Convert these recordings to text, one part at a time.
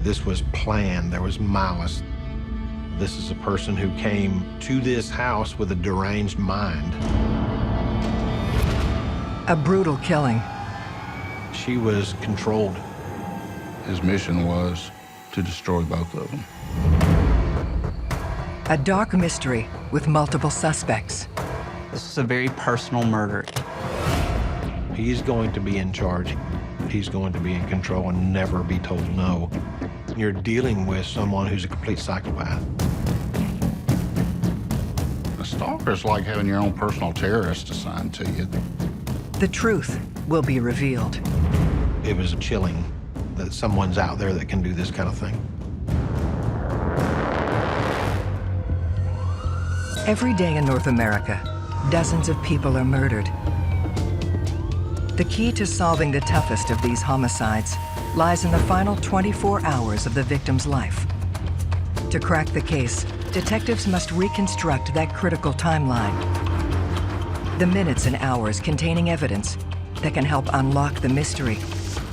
This was planned. There was malice. This is a person who came to this house with a deranged mind. A brutal killing. She was controlled. His mission was to destroy both of them. A dark mystery with multiple suspects. This is a very personal murder. He's going to be in charge. He's going to be in control and never be told no. You're dealing with someone who's a complete psychopath. A stalker is like having your own personal terrorist assigned to you. The truth will be revealed. It was chilling that someone's out there that can do this kind of thing. Every day in North America, dozens of people are murdered. The key to solving the toughest of these homicides lies in the final 24 hours of the victim's life. To crack the case, detectives must reconstruct that critical timeline. The minutes and hours containing evidence that can help unlock the mystery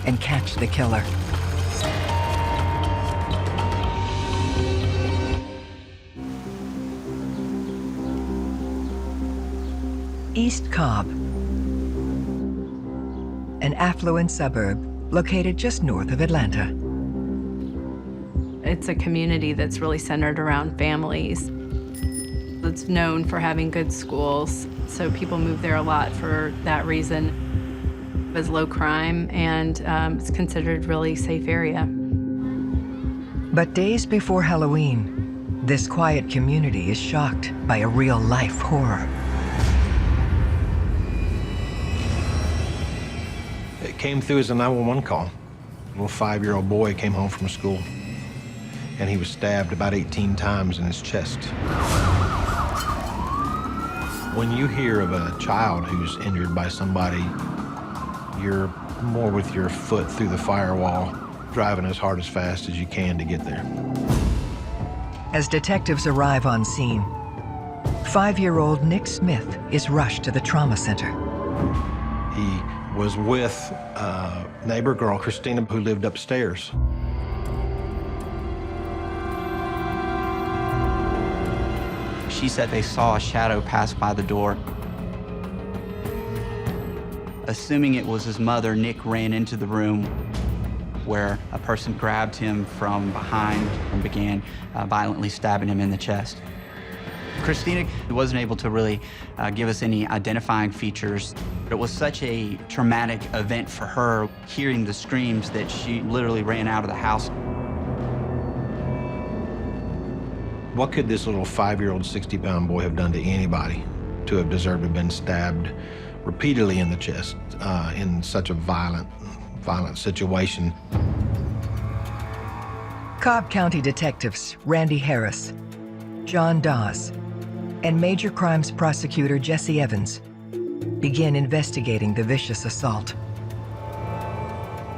and catch the killer. East Cobb, an affluent suburb located just north of Atlanta. It's a community that's really centered around families. It's known for having good schools, so people move there a lot for that reason. It's low crime, and it's considered a really safe area. But days before Halloween, this quiet community is shocked by a real-life horror. It came through as a 911 call. A little 5-year-old boy came home from school, and he was stabbed about 18 times in his chest. When you hear of a child who's injured by somebody, you're more with your foot through the firewall, driving as hard as fast as you can to get there. As detectives arrive on scene, 5-year-old Nick Smith is rushed to the trauma center. He was with a neighbor girl, Christina, who lived upstairs. She said they saw a shadow pass by the door. Assuming it was his mother, Nick ran into the room where a person grabbed him from behind and began violently stabbing him in the chest. Christina wasn't able to really give us any identifying features. It was such a traumatic event for her, hearing the screams, that she literally ran out of the house. What could this little 5-year-old, 60-pound boy have done to anybody to have deserved to have been stabbed repeatedly in the chest in such a violent situation? Cobb County detectives Randy Harris, John Dawes, and Major Crimes Prosecutor Jesse Evans begin investigating the vicious assault.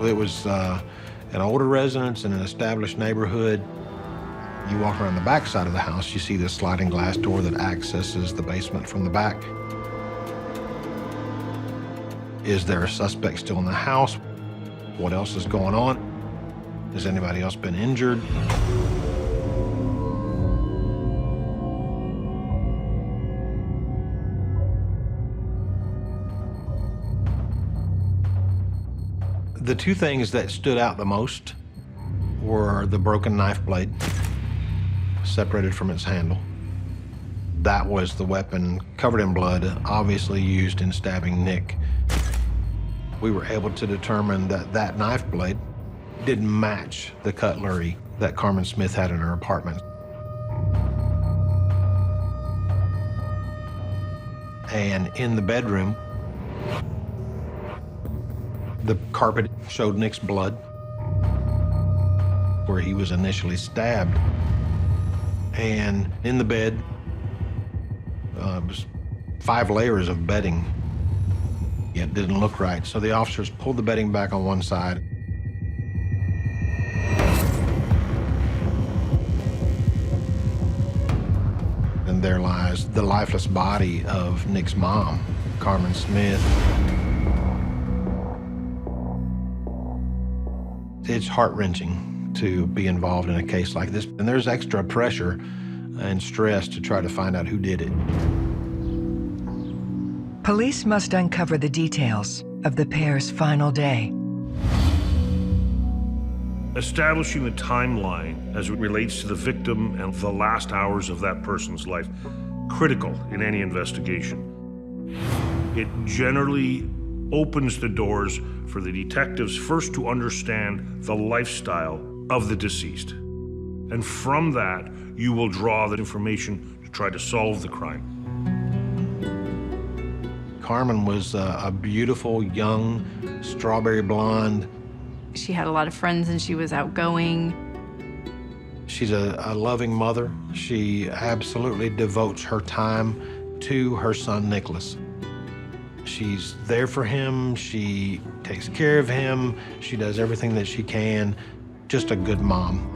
It was an older residence in an established neighborhood. You walk around the back side of the house, you see this sliding glass door that accesses the basement from the back. Is there a suspect still in the house? What else is going on? Has anybody else been injured? The two things that stood out the most were the broken knife blade, separated from its handle. That was the weapon covered in blood, obviously used in stabbing Nick. We were able to determine that that knife blade didn't match the cutlery that Carmen Smith had in her apartment. And in the bedroom, the carpet showed Nick's blood where he was initially stabbed. And in the bed was 5 layers of bedding. It didn't look right, so the officers pulled the bedding back on one side. And there lies the lifeless body of Nick's mom, Carmen Smith. It's heart-wrenching. to be involved in a case like this. And there's extra pressure and stress to try to find out who did it. Police must uncover the details of the pair's final day. Establishing the timeline as it relates to the victim and the last hours of that person's life, critical in any investigation. It generally opens the doors for the detectives first to understand the lifestyle of the deceased. And from that, you will draw the information to try to solve the crime. Carmen was a beautiful, young, strawberry blonde. She had a lot of friends and she was outgoing. She's a loving mother. She absolutely devotes her time to her son, Nicholas. She's there for him. She takes care of him. She does everything that she can. Just a good mom.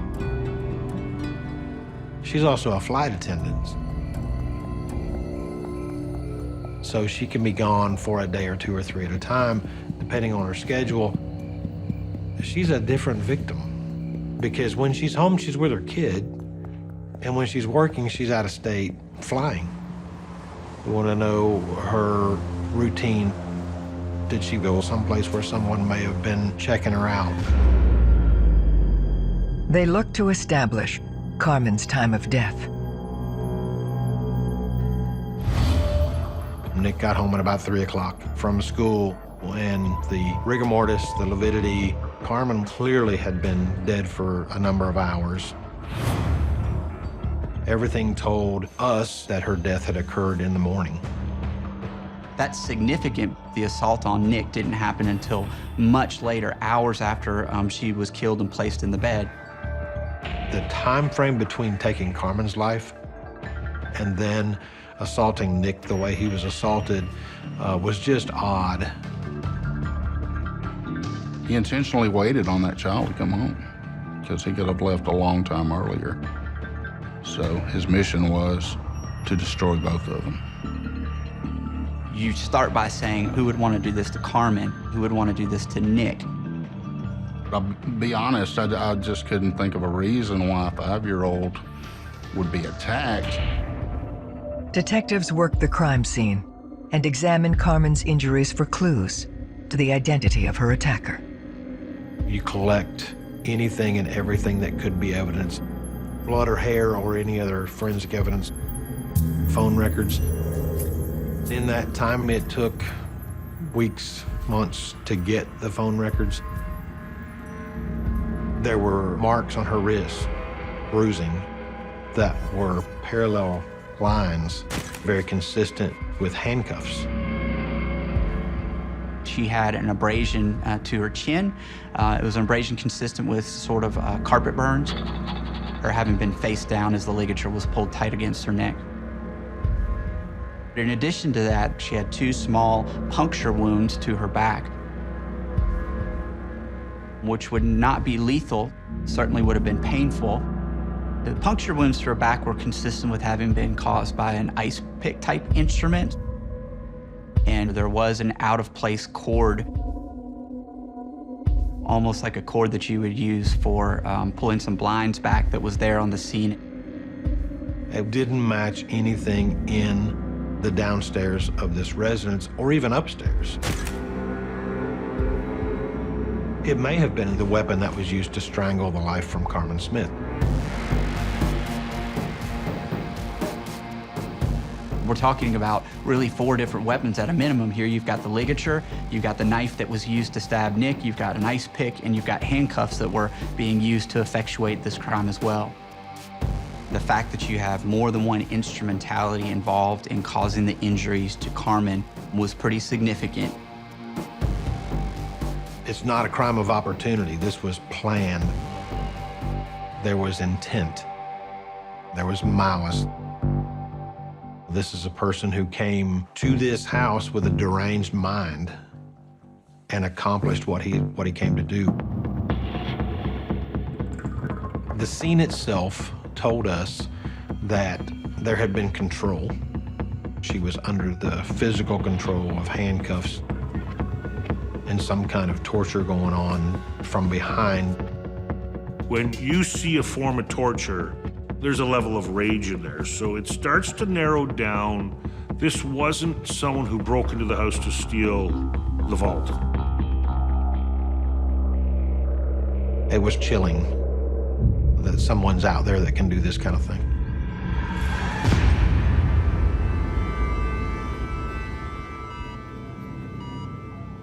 She's also a flight attendant. So she can be gone for a day or two or three at a time, depending on her schedule. She's a different victim because when she's home, she's with her kid. And when she's working, she's out of state flying. We want to know her routine. Did she go someplace where someone may have been checking her out? They look to establish Carmen's time of death. Nick got home at about 3 o'clock from school, and the rigor mortis, the lividity, Carmen clearly had been dead for a number of hours. Everything told us that her death had occurred in the morning. That's significant. The assault on Nick didn't happen until much later, hours after she was killed and placed in the bed. The time frame between taking Carmen's life and then assaulting Nick the way he was assaulted was just odd. He intentionally waited on that child to come home because he could have left a long time earlier. So his mission was to destroy both of them. You start by saying, who would want to do this to Carmen? Who would want to do this to Nick? I'll be honest, I just couldn't think of a reason why a 5-year-old would be attacked. Detectives work the crime scene and examine Carmen's injuries for clues to the identity of her attacker. You collect anything and everything that could be evidence, blood or hair or any other forensic evidence, phone records. In that time, it took weeks, months to get the phone records. There were marks on her wrist, bruising, that were parallel lines, very consistent with handcuffs. She had an abrasion to her chin. It was an abrasion consistent with sort of carpet burns, or having been face down as the ligature was pulled tight against her neck. In addition to that, she had 2 small puncture wounds to her back, which would not be lethal, certainly would have been painful. The puncture wounds to her back were consistent with having been caused by an ice pick type instrument. And there was an out-of-place cord, almost like a cord that you would use for pulling some blinds back, that was there on the scene. It didn't match anything in the downstairs of this residence or even upstairs. It may have been the weapon that was used to strangle the life from Carmen Smith. We're talking about really 4 different weapons at a minimum here. You've got the ligature, you've got the knife that was used to stab Nick, you've got an ice pick, and you've got handcuffs that were being used to effectuate this crime as well. The fact that you have more than one instrumentality involved in causing the injuries to Carmen was pretty significant. It's not a crime of opportunity. This was planned. There was intent. There was malice. This is a person who came to this house with a deranged mind and accomplished what he came to do. The scene itself told us that there had been control. She was under the physical control of handcuffs and some kind of torture going on from behind. When you see a form of torture, there's a level of rage in there. So it starts to narrow down. This wasn't someone who broke into the house to steal the vault. It was chilling that someone's out there that can do this kind of thing.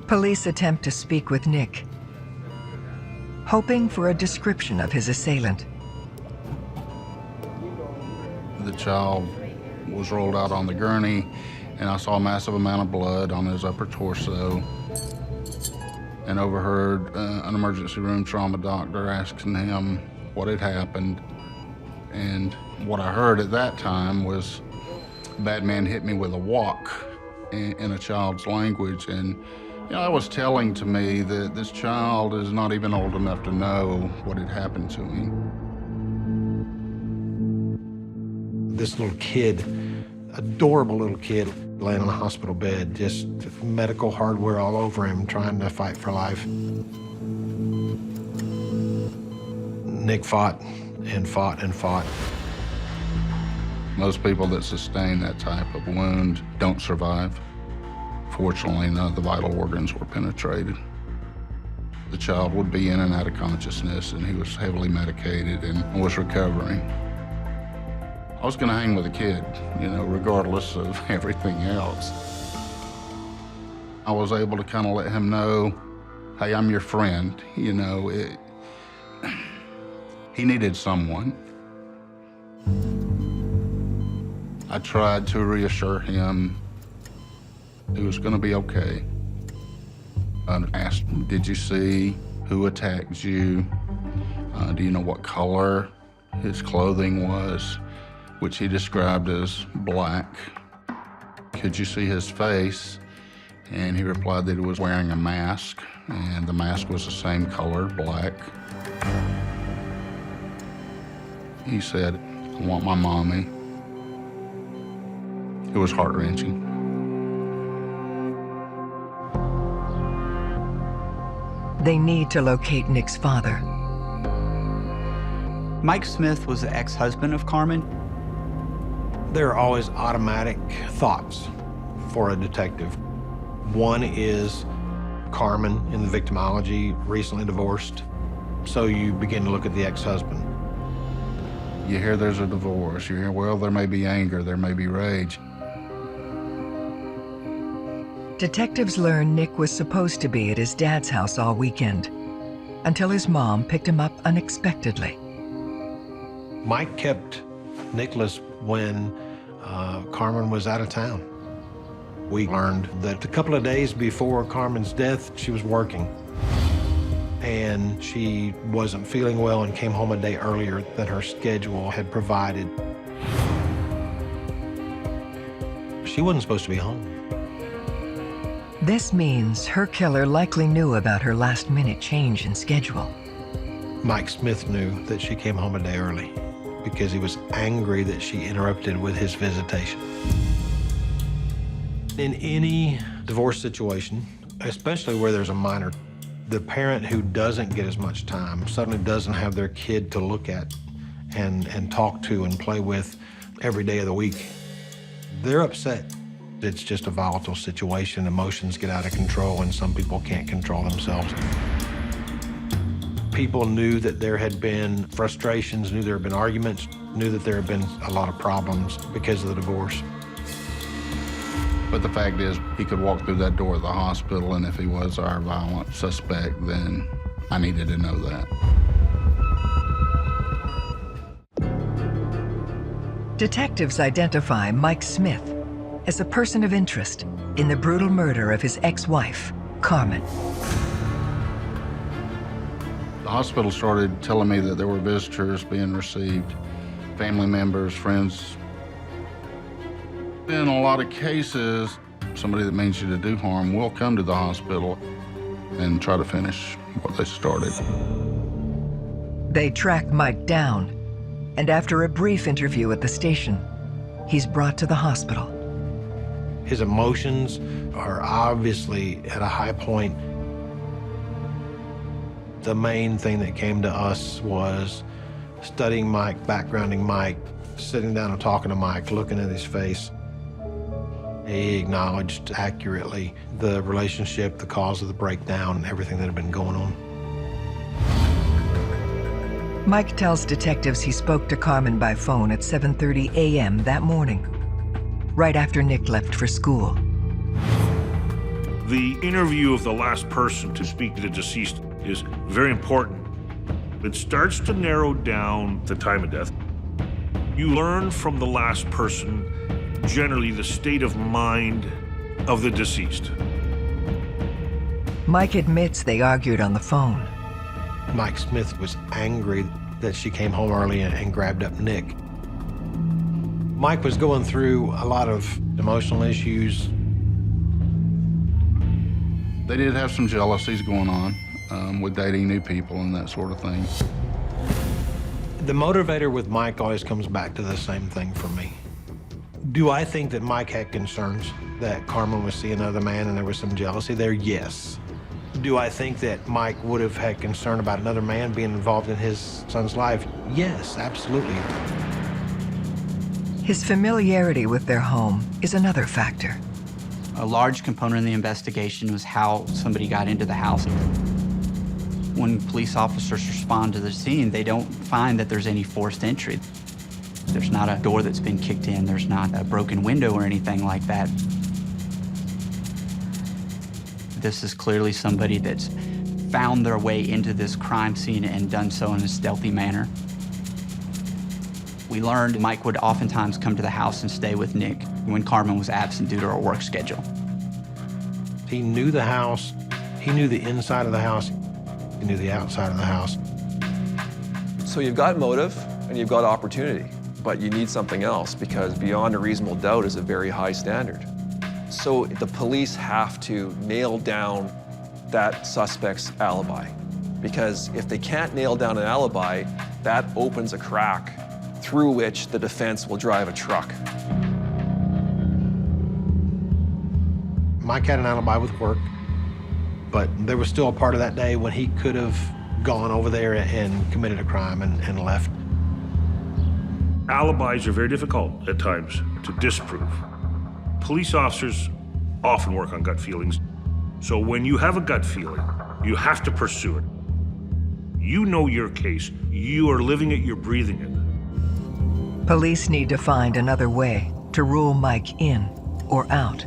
Police attempt to speak with Nick, hoping for a description of his assailant. The child was rolled out on the gurney, and I saw a massive amount of blood on his upper torso, and overheard an emergency room trauma doctor asking him what had happened. And what I heard at that time was, "Bad man hit me with a wok," in a child's language. And that was telling to me that this child is not even old enough to know what had happened to him. This little kid, adorable little kid, laying on a hospital bed, just medical hardware all over him, trying to fight for life. Nick fought and fought and fought. Most people that sustain that type of wound don't survive. Fortunately, none of the vital organs were penetrated. The child would be in and out of consciousness, and he was heavily medicated and was recovering. I was going to hang with the kid, regardless of everything else. I was able to kind of let him know, hey, I'm your friend. He needed someone. I tried to reassure him it was going to be okay. I asked him, did you see who attacked you? Do you know what color his clothing was, which he described as black? Could you see his face? And he replied that he was wearing a mask, and the mask was the same color, black. He said, I want my mommy. It was heart-wrenching. They need to locate Nick's father. Mike Smith was the ex-husband of Carmen. There are always automatic thoughts for a detective. One is Carmen in the victimology, recently divorced. So you begin to look at the ex-husband. You hear there's a divorce. You hear, well, there may be anger, there may be rage. Detectives learn Nick was supposed to be at his dad's house all weekend, until his mom picked him up unexpectedly. Mike kept Nicholas when Carmen was out of town. We learned that a couple of days before Carmen's death, she was working. And she wasn't feeling well and came home a day earlier than her schedule had provided. She wasn't supposed to be home. This means her killer likely knew about her last-minute change in schedule. Mike Smith knew that she came home a day early because he was angry that she interrupted with his visitation. In any divorce situation, especially where there's a minor, the parent who doesn't get as much time suddenly doesn't have their kid to look at and talk to and play with every day of the week. They're upset. It's just a volatile situation. Emotions get out of control, and some people can't control themselves. People knew that there had been frustrations, knew there had been arguments, knew that there had been a lot of problems because of the divorce. But the fact is, he could walk through that door of the hospital, and if he was our violent suspect, then I needed to know that. Detectives identify Mike Smith as a person of interest in the brutal murder of his ex-wife, Carmen. The hospital started telling me that there were visitors being received, family members, friends. In a lot of cases, somebody that means you to do harm will come to the hospital and try to finish what they started. They track Mike down, and after a brief interview at the station, he's brought to the hospital. His emotions are obviously at a high point. The main thing that came to us was studying Mike, backgrounding Mike, sitting down and talking to Mike, looking at his face. He acknowledged accurately the relationship, the cause of the breakdown, and everything that had been going on. Mike tells detectives he spoke to Carmen by phone at 7:30 a.m. that morning, right after Nick left for school. The interview of the last person to speak to the deceased is very important. It starts to narrow down the time of death. You learn from the last person generally the state of mind of the deceased. Mike admits they argued on the phone. Mike Smith was angry that she came home early and grabbed up Nick. Mike was going through a lot of emotional issues. They did have some jealousies going on with dating new people and that sort of thing. The motivator with Mike always comes back to the same thing for me. Do I think that Mike had concerns that Carmen was seeing another man and there was some jealousy there? Yes. Do I think that Mike would have had concern about another man being involved in his son's life? Yes, absolutely. His familiarity with their home is another factor. A large component of the investigation was how somebody got into the house. When police officers respond to the scene, they don't find that there's any forced entry. There's not a door that's been kicked in. There's not a broken window or anything like that. This is clearly somebody that's found their way into this crime scene and done so in a stealthy manner. We learned Mike would oftentimes come to the house and stay with Nick when Carmen was absent due to her work schedule. He knew the house. He knew the inside of the house. He knew the outside of the house. So you've got motive and you've got opportunity, but you need something else because beyond a reasonable doubt is a very high standard. So the police have to nail down that suspect's alibi, because if they can't nail down an alibi, that opens a crack through which the defense will drive a truck. Mike had an alibi with work, but there was still a part of that day when he could have gone over there and committed a crime and left. Alibis are very difficult at times to disprove. Police officers often work on gut feelings. So when you have a gut feeling, you have to pursue it. You know your case. You are living it, you're breathing it. Police need to find another way to rule Mike in or out.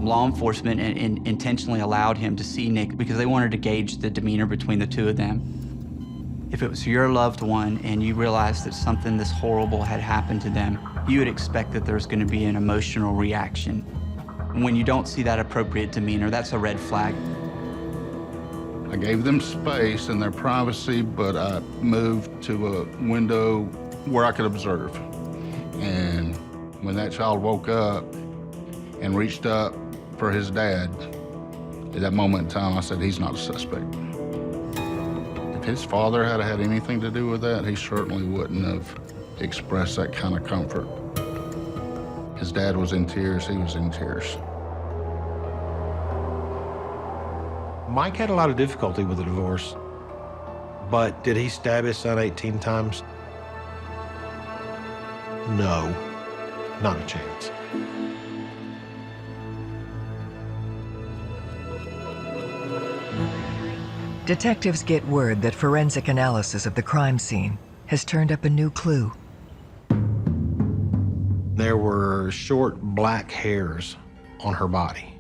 Law enforcement intentionally allowed him to see Nick because they wanted to gauge the demeanor between the two of them. If it was your loved one and you realized that something this horrible had happened to them, you would expect that there's going to be an emotional reaction. When you don't see that appropriate demeanor, that's a red flag. I gave them space and their privacy, but I moved to a window where I could observe. And when that child woke up and reached up for his dad, at that moment in time, I said, he's not a suspect. If his father had had anything to do with that, he certainly wouldn't have expressed that kind of comfort. His dad was in tears, he was in tears. Mike had a lot of difficulty with the divorce, but did he stab his son 18 times? No, not a chance. Detectives get word that forensic analysis of the crime scene has turned up a new clue. There were short black hairs on her body.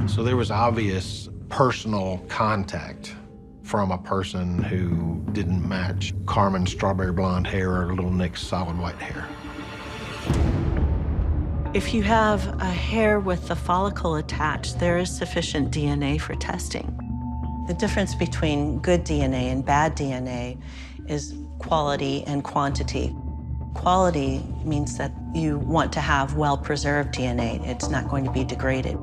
So there was obvious personal contact from a person who didn't match Carmen's strawberry blonde hair or little Nick's solid white hair. If you have a hair with the follicle attached, there is sufficient DNA for testing. The difference between good DNA and bad DNA is quality and quantity. Quality means that you want to have well-preserved DNA. It's not going to be degraded.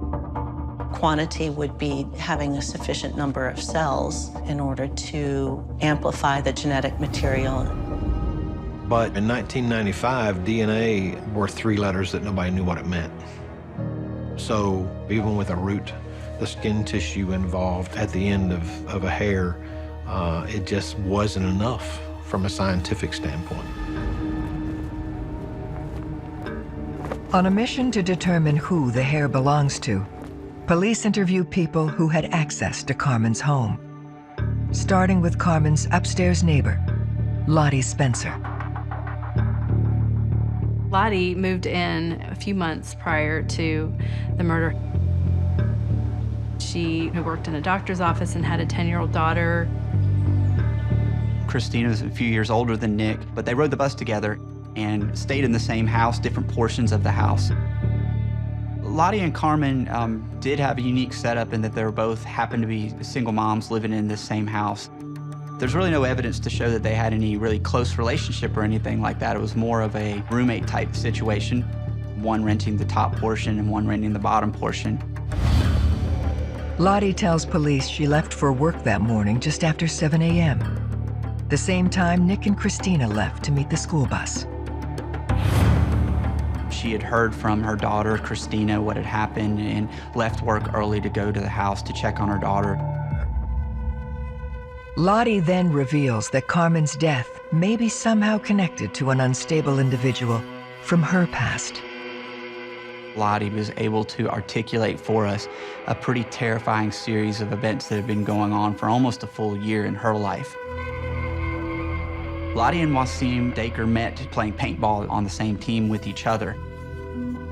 Quantity would be having a sufficient number of cells in order to amplify the genetic material. But in 1995, DNA were 3 letters that nobody knew what it meant. So even with a root the skin tissue involved at the end of a hair, it just wasn't enough from a scientific standpoint. On a mission to determine who the hair belongs to, police interview people who had access to Carmen's home, starting with Carmen's upstairs neighbor, Lottie Spencer. Lottie moved in a few months prior to the murder. She worked in a doctor's office and had a 10-year-old daughter. Christina was a few years older than Nick, but they rode the bus together and stayed in the same house, different portions of the house. Lottie and Carmen did have a unique setup in that they were both happened to be single moms living in this same house. There's really no evidence to show that they had any really close relationship or anything like that. It was more of a roommate type situation, one renting the top portion and one renting the bottom portion. Lottie tells police she left for work that morning just after 7 a.m., the same time Nick and Christina left to meet the school bus. She had heard from her daughter, Christina, what had happened and left work early to go to the house to check on her daughter. Lottie then reveals that Carmen's death may be somehow connected to an unstable individual from her past. Lottie was able to articulate for us a pretty terrifying series of events that have been going on for almost a full year in her life. Lottie and Wasim Daker met playing paintball on the same team with each other.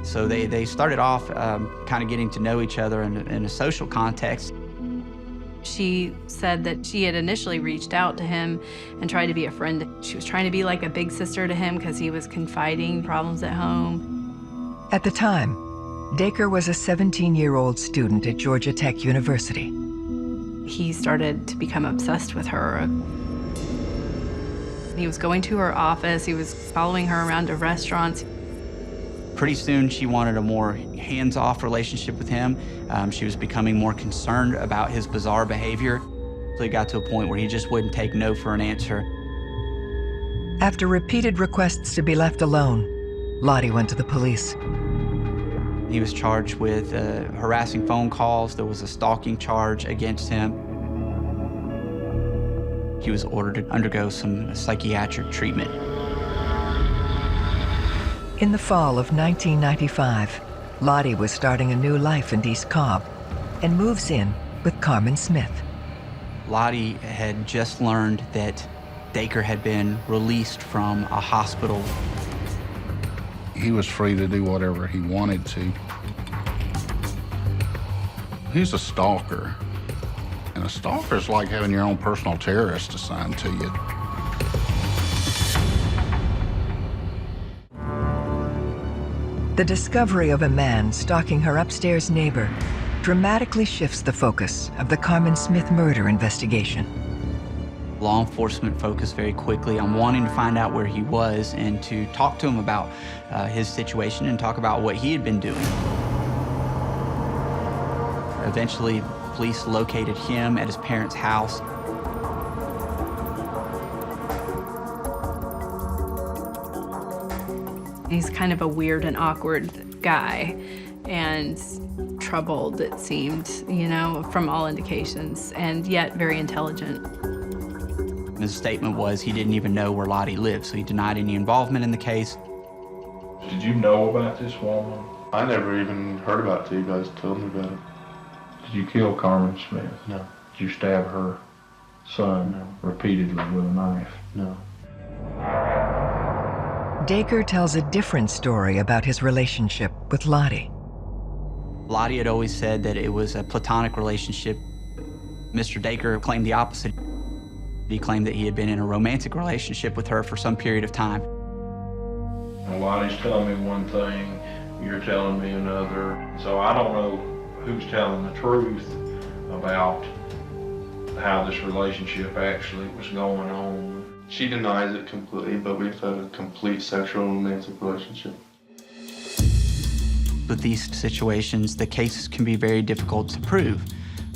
So they started off kind of getting to know each other in a social context. She said that she had initially reached out to him and tried to be a friend. She was trying to be like a big sister to him because he was confiding problems at home. At the time, Daker was a 17-year-old student at Georgia Tech University. He started to become obsessed with her. He was going to her office. He was following her around to restaurants. Pretty soon, she wanted a more hands-off relationship with him. She was becoming more concerned about his bizarre behavior. So it got to a point where he just wouldn't take no for an answer. After repeated requests to be left alone, Lottie went to the police. He was charged with harassing phone calls. There was a stalking charge against him. He was ordered to undergo some psychiatric treatment. In the fall of 1995, Lottie was starting a new life in East Cobb and moves in with Carmen Smith. Lottie had just learned that Daker had been released from a hospital. He was free to do whatever he wanted to. He's a stalker. And a stalker is like having your own personal terrorist assigned to you. The discovery of a man stalking her upstairs neighbor dramatically shifts the focus of the Carmen Smith murder investigation. Law enforcement focused very quickly on wanting to find out where he was and to talk to him about his situation and talk about what he had been doing. Eventually, police located him at his parents' house. He's kind of a weird and awkward guy and troubled, it seemed, you know, from all indications, and yet very intelligent. His statement was he didn't even know where Lottie lived, so he denied any involvement in the case. Did you know about this woman? I never even heard about it till you guys told me about it. Did you kill Carmen Smith? No. Did you stab her son repeatedly with a knife? No. Daker tells a different story about his relationship with Lottie. Lottie had always said that it was a platonic relationship. Mr. Daker claimed the opposite. He claimed that he had been in a romantic relationship with her for some period of time. Well, Lottie's telling me one thing, you're telling me another. So I don't know who's telling the truth about how this relationship actually was going on. She denies it completely, but we've had a complete sexual romantic relationship. With these situations, the cases can be very difficult to prove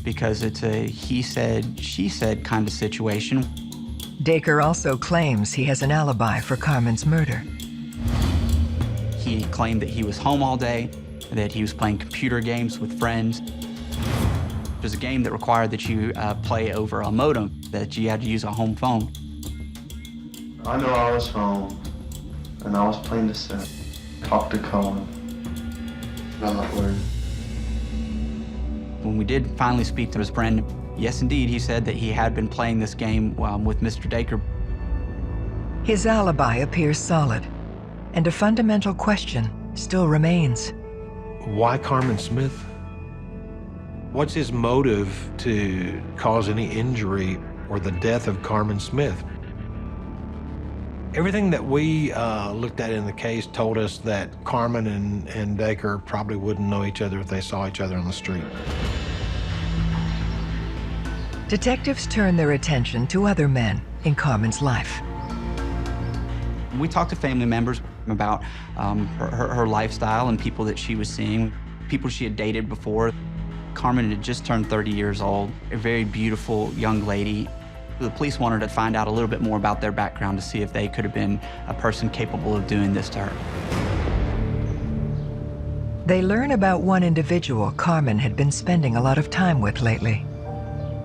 because it's a he said, she said kind of situation. Daker also claims he has an alibi for Carmen's murder. He claimed that he was home all day, that he was playing computer games with friends. It was a game that required that you play over a modem, that you had to use a home phone. I know I was home, and I was playing the set. Talk to Colin. I'm not worried. When we did finally speak to his friend, yes, indeed, he said that he had been playing this game with Mr. Daker. His alibi appears solid, and a fundamental question still remains. Why Carmen Smith? What's his motive to cause any injury or the death of Carmen Smith? Everything that we looked at in the case told us that Carmen and Daker probably wouldn't know each other if they saw each other on the street. Detectives turn their attention to other men in Carmen's life. We talked to family members about her lifestyle and people that she was seeing, people she had dated before. Carmen had just turned 30 years old, a very beautiful young lady. The police wanted to find out a little bit more about their background to see if they could have been a person capable of doing this to her. They learn about one individual Carmen had been spending a lot of time with lately.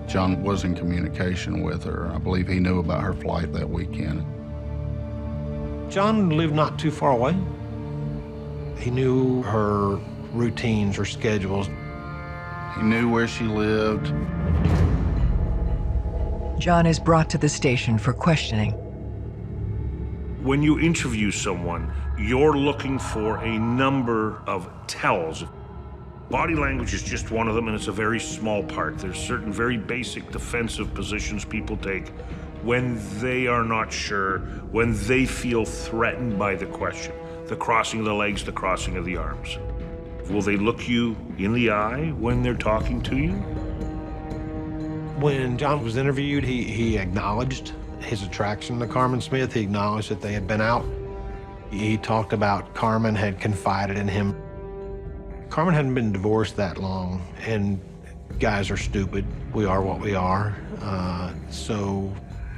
John was in communication with her. I believe he knew about her flight that weekend. John lived not too far away. He knew her routines, her schedules. He knew where she lived. John is brought to the station for questioning. When you interview someone, you're looking for a number of tells. Body language is just one of them, and it's a very small part. There's certain very basic defensive positions people take when they are not sure, when they feel threatened by the question. The crossing of the legs, the crossing of the arms. Will they look you in the eye when they're talking to you? When John was interviewed, he acknowledged his attraction to Carmen Smith. He acknowledged that they had been out. He talked about Carmen had confided in him. Carmen hadn't been divorced that long, and guys are stupid. We are what we are. So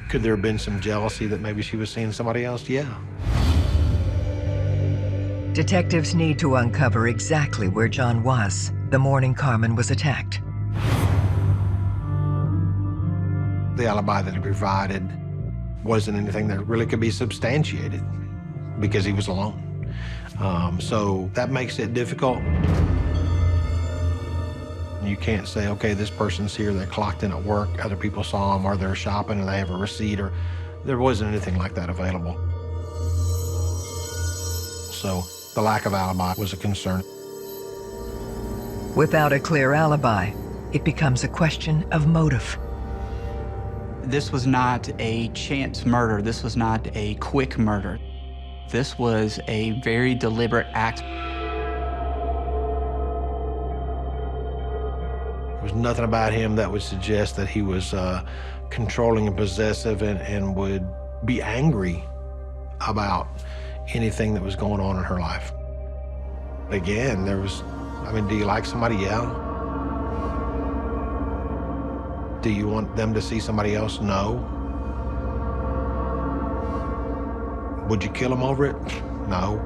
could there have been some jealousy that maybe she was seeing somebody else? Yeah. Detectives need to uncover exactly where John was the morning Carmen was attacked. The alibi that he provided wasn't anything that really could be substantiated because he was alone. So that makes it difficult. You can't say, okay, this person's here, they're clocked in at work, other people saw them, or they're shopping and they have a receipt, or there wasn't anything like that available. So the lack of alibi was a concern. Without a clear alibi, it becomes a question of motive. This was not a chance murder. This was not a quick murder. This was a very deliberate act. There was nothing about him that would suggest that he was controlling and possessive and would be angry about anything that was going on in her life. Again, there was, do you like somebody? Yeah. Do you want them to see somebody else? No. Would you kill him over it? No.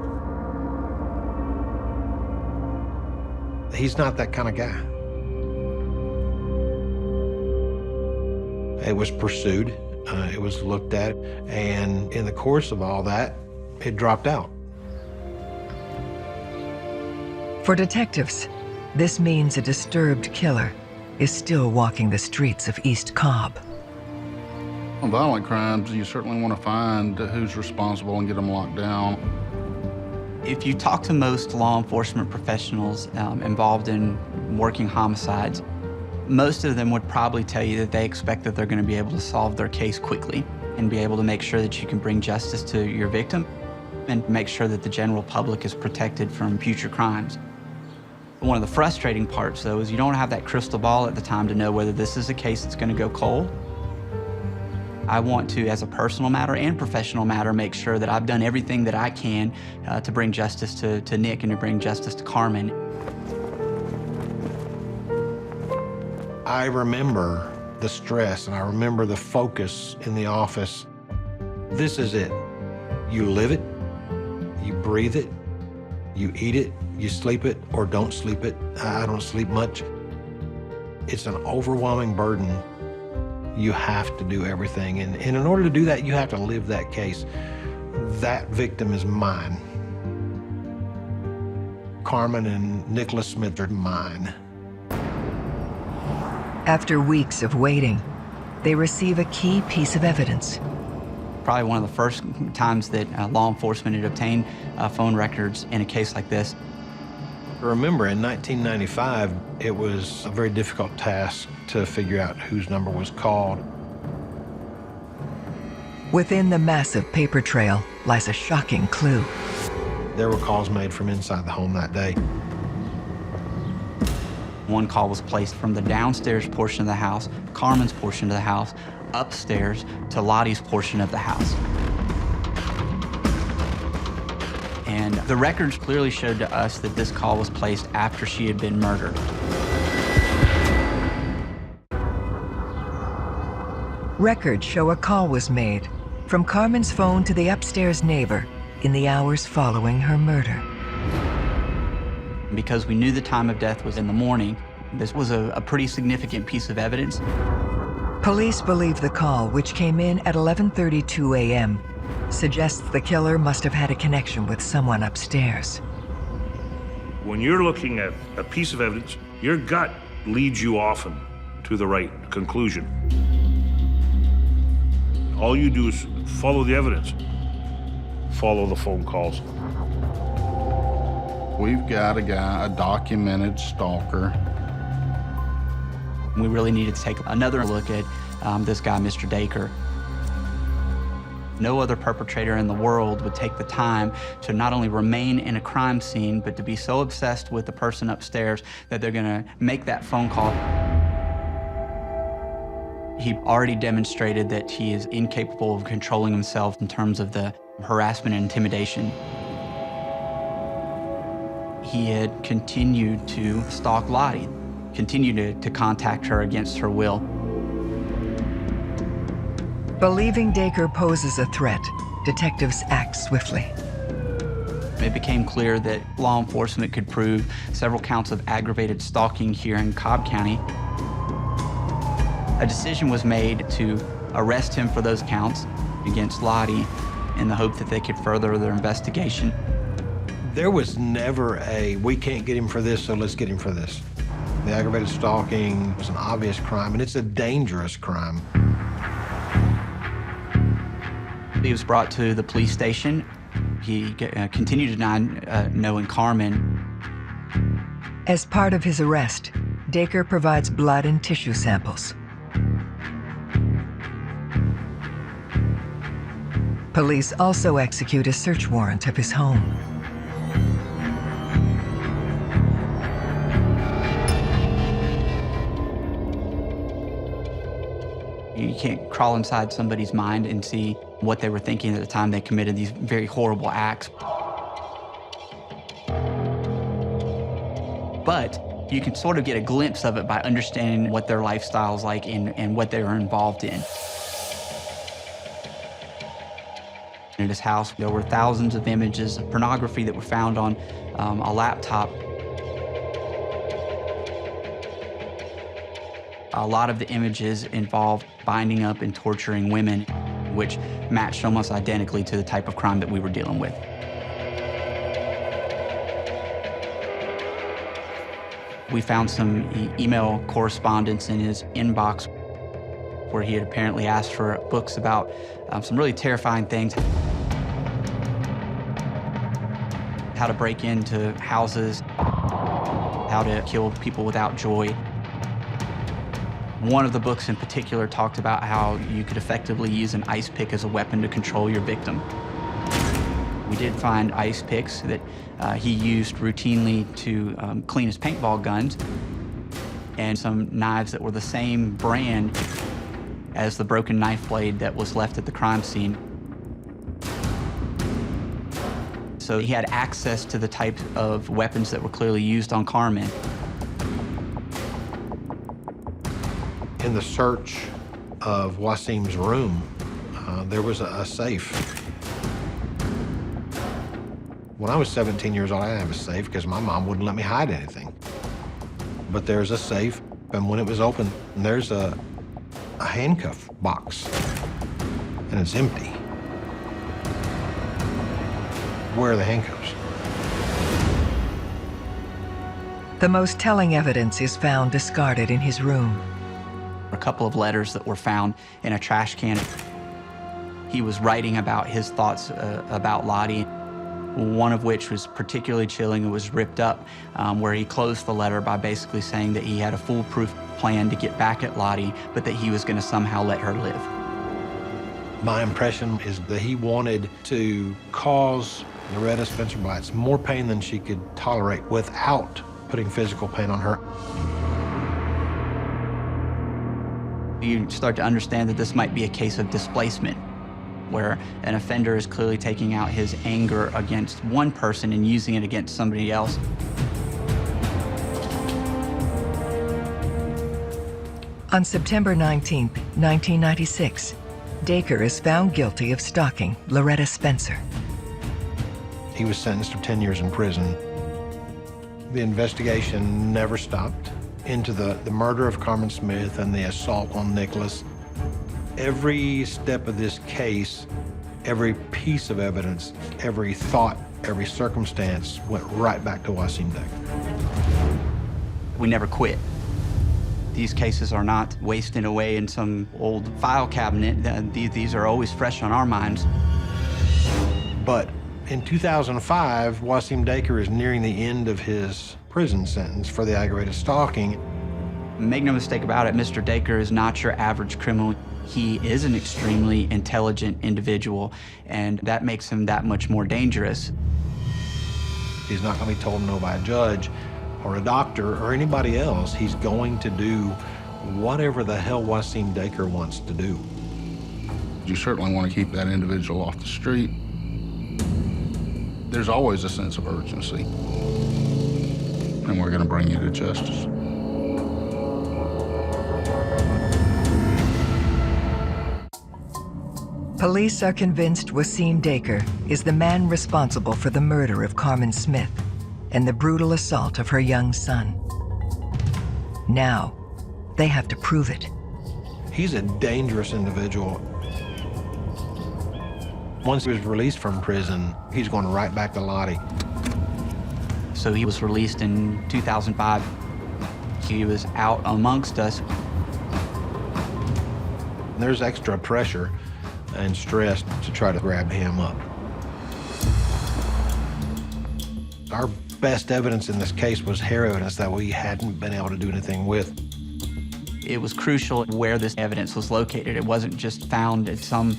He's not that kind of guy. It was pursued, it was looked at, and in the course of all that, it dropped out. For detectives, this means a disturbed killer is still walking the streets of East Cobb. On violent crimes, you certainly want to find who's responsible and get them locked down. If you talk to most law enforcement professionals involved in working homicides, most of them would probably tell you that they expect that they're going to be able to solve their case quickly and be able to make sure that you can bring justice to your victim and make sure that the general public is protected from future crimes. One of the frustrating parts, though, is you don't have that crystal ball at the time to know whether this is a case that's going to go cold. I want to, as a personal matter and professional matter, make sure that I've done everything that I can to bring justice to Nick and to bring justice to Carmen. I remember the stress and I remember the focus in the office. This is it. You live it, you breathe it, you eat it, you sleep it or don't sleep it. I don't sleep much. It's an overwhelming burden. You have to do everything. And in order to do that, you have to live that case. That victim is mine. Carmen and Nicholas Smith are mine. After weeks of waiting, they receive a key piece of evidence. Probably one of the first times that law enforcement had obtained phone records in a case like this. Remember, in 1995, it was a very difficult task to figure out whose number was called. Within the massive paper trail lies a shocking clue. There were calls made from inside the home that day. One call was placed from the downstairs portion of the house, Carmen's portion of the house, upstairs to Lottie's portion of the house. And the records clearly showed to us that this call was placed after she had been murdered. Records show a call was made from Carmen's phone to the upstairs neighbor in the hours following her murder. Because we knew the time of death was in the morning, this was a pretty significant piece of evidence. Police believe the call, which came in at 11:32 a.m., suggests the killer must have had a connection with someone upstairs. When you're looking at a piece of evidence, your gut leads you often to the right conclusion. All you do is follow the evidence, follow the phone calls. We've got a guy, a documented stalker. We really needed to take another look at this guy, Mr. Daker. No other perpetrator in the world would take the time to not only remain in a crime scene, but to be so obsessed with the person upstairs that they're gonna make that phone call. He already demonstrated that he is incapable of controlling himself in terms of the harassment and intimidation. He had continued to stalk Lottie, continued to contact her against her will. Believing Daker poses a threat, detectives act swiftly. It became clear that law enforcement could prove several counts of aggravated stalking here in Cobb County. A decision was made to arrest him for those counts against Lottie in the hope that they could further their investigation. There was never a, we can't get him for this, so let's get him for this. The aggravated stalking was an obvious crime, and it's a dangerous crime. He was brought to the police station. He continued to deny knowing Carmen. As part of his arrest, Daker provides blood and tissue samples. Police also execute a search warrant of his home. You can't crawl inside somebody's mind and see what they were thinking at the time they committed these very horrible acts. But you can sort of get a glimpse of it by understanding what their lifestyle's like and what they were involved in. In his house, there were thousands of images of pornography that were found on a laptop. A lot of the images involved binding up and torturing women, which matched almost identically to the type of crime that we were dealing with. We found some email correspondence in his inbox where he had apparently asked for books about some really terrifying things. How to break into houses, how to kill people without joy. One of the books in particular talked about how you could effectively use an ice pick as a weapon to control your victim. We did find ice picks that he used routinely to clean his paintball guns, and some knives that were the same brand as the broken knife blade that was left at the crime scene. So he had access to the type of weapons that were clearly used on Carmen. In the search of Wasim's room, there was a safe. When I was 17 years old, I didn't have a safe because my mom wouldn't let me hide anything. But there's a safe. And when it was open, there's a handcuff box, and it's empty. Where are the handcuffs? The most telling evidence is found discarded in his room. A couple of letters that were found in a trash can. He was writing about his thoughts about Lottie, one of which was particularly chilling. It was ripped up, where he closed the letter by basically saying that he had a foolproof plan to get back at Lottie, but that he was going to somehow let her live. My impression is that he wanted to cause Loretta Spencer Bites more pain than she could tolerate without putting physical pain on her. You start to understand that this might be a case of displacement, where an offender is clearly taking out his anger against one person and using it against somebody else. On September 19, 1996, Daker is found guilty of stalking Loretta Spencer. He was sentenced to 10 years in prison. The investigation never stopped into the murder of Carmen Smith and the assault on Nicholas. Every step of this case, every piece of evidence, every thought, every circumstance went right back to Wasim Daker. We never quit. These cases are not wasting away in some old file cabinet. These are always fresh on our minds. But in 2005, Wasim Daker is nearing the end of his prison sentence for the aggravated stalking. Make no mistake about it, Mr. Daker is not your average criminal. He is an extremely intelligent individual, and that makes him that much more dangerous. He's not going to be told no by a judge or a doctor or anybody else. He's going to do whatever the hell Wasim Daker wants to do. You certainly want to keep that individual off the street. There's always a sense of urgency, and we're going to bring you to justice. Police are convinced Wasim Daker is the man responsible for the murder of Carmen Smith and the brutal assault of her young son. Now, they have to prove it. He's a dangerous individual. Once he was released from prison, he's going right back to Lottie. So he was released in 2005. He was out amongst us. There's extra pressure and stress to try to grab him up. Our best evidence in this case was hair evidence that we hadn't been able to do anything with. It was crucial where this evidence was located. It wasn't just found at some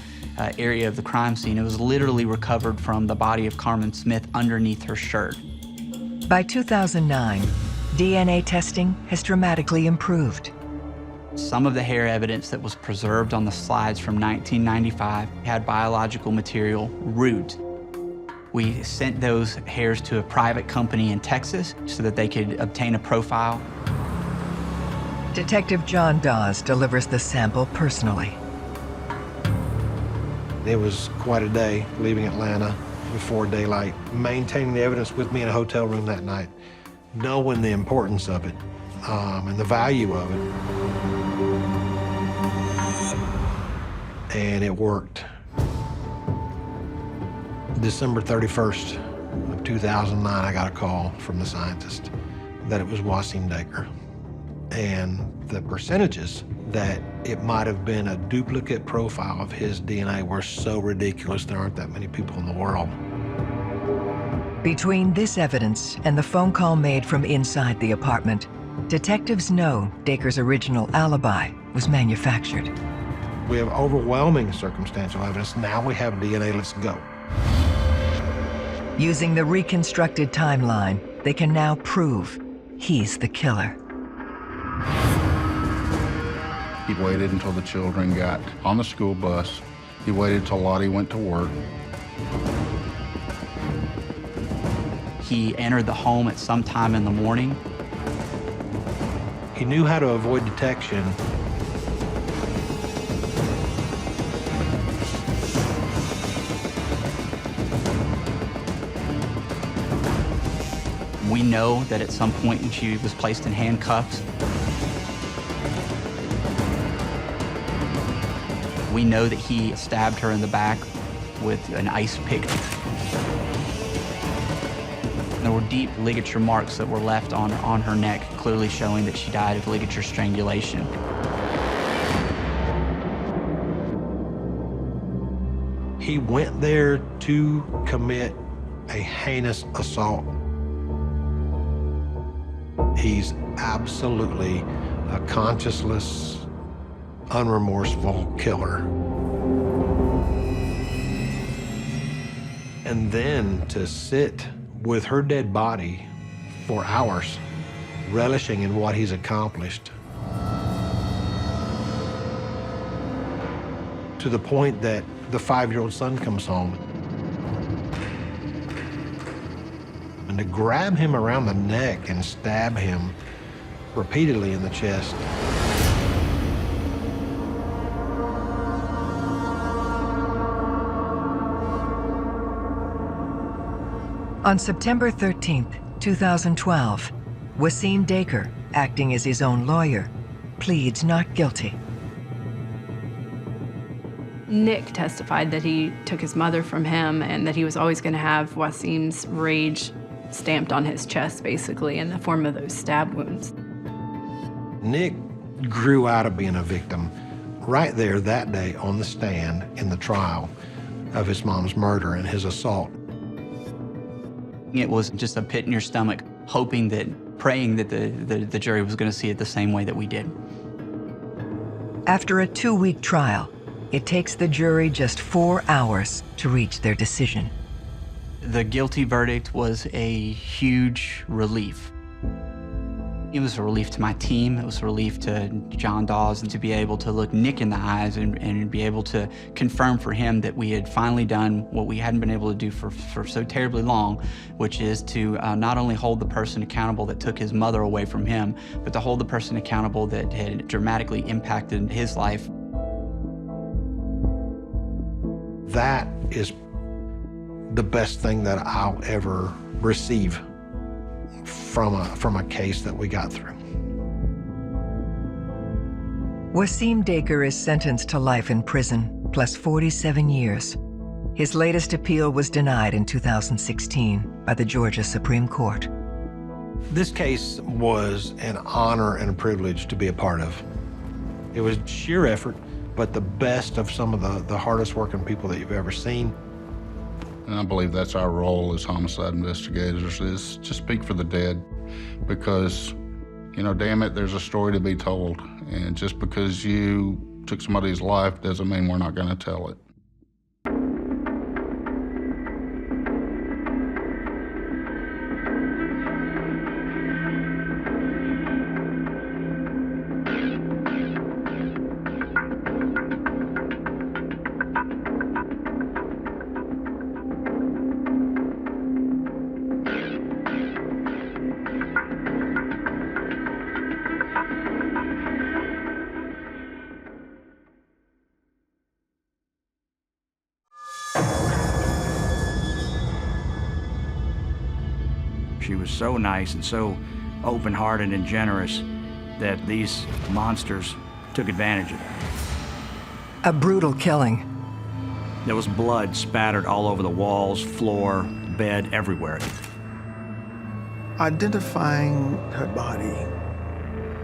area of the crime scene. It was literally recovered from the body of Carmen Smith underneath her shirt. By 2009, DNA testing has dramatically improved. Some of the hair evidence that was preserved on the slides from 1995 had biological material, root. We sent those hairs to a private company in Texas so that they could obtain a profile. Detective John Dawes delivers the sample personally. It was quite a day leaving Atlanta before daylight, maintaining the evidence with me in a hotel room that night, knowing the importance of it and the value of it. And it worked. December 31st of 2009, I got a call from the scientist that it was Wasim Daker. And the percentages that it might have been a duplicate profile of his DNA were so ridiculous. There aren't that many people in the world. Between this evidence and the phone call made from inside the apartment, detectives know Daker's original alibi was manufactured. We have overwhelming circumstantial evidence. Now we have DNA. Let's go. Using the reconstructed timeline, they can now prove he's the killer. He waited until the children got on the school bus. He waited till Lottie went to work. He entered the home at some time in the morning. He knew how to avoid detection. We know that at some point she was placed in handcuffs. We know that he stabbed her in the back with an ice pick. There were deep ligature marks that were left on her neck, clearly showing that she died of ligature strangulation. He went there to commit a heinous assault. He's absolutely a conscienceless, unremorseful killer. And then to sit with her dead body for hours, relishing in what he's accomplished, to the point that the 5-year-old son comes home. And to grab him around the neck and stab him repeatedly in the chest. On September 13th, 2012, Wasim Daker, acting as his own lawyer, pleads not guilty. Nick testified that he took his mother from him and that he was always going to have Wasim's rage stamped on his chest, basically, in the form of those stab wounds. Nick grew out of being a victim right there that day on the stand in the trial of his mom's murder and his assault. It was just a pit in your stomach, praying that the jury was going to see it the same way that we did. After a 2-week trial, it takes the jury just 4 hours to reach their decision. The guilty verdict was a huge relief. It was a relief to my team. It was a relief to John Dawes, and to be able to look Nick in the eyes and be able to confirm for him that we had finally done what we hadn't been able to do for so terribly long, which is to not only hold the person accountable that took his mother away from him, but to hold the person accountable that had dramatically impacted his life. That is the best thing that I'll ever receive from a case that we got through. Wasim Daker is sentenced to life in prison, plus 47 years. His latest appeal was denied in 2016 by the Georgia Supreme Court. This case was an honor and a privilege to be a part of. It was sheer effort, but the best of some of the hardest working people that you've ever seen. And I believe that's our role as homicide investigators, is to speak for the dead, because, you know, damn it, there's a story to be told. And just because you took somebody's life doesn't mean we're not going to tell it. She was so nice and so open-hearted and generous that these monsters took advantage of that. A brutal killing. There was blood spattered all over the walls, floor, bed, everywhere. Identifying her body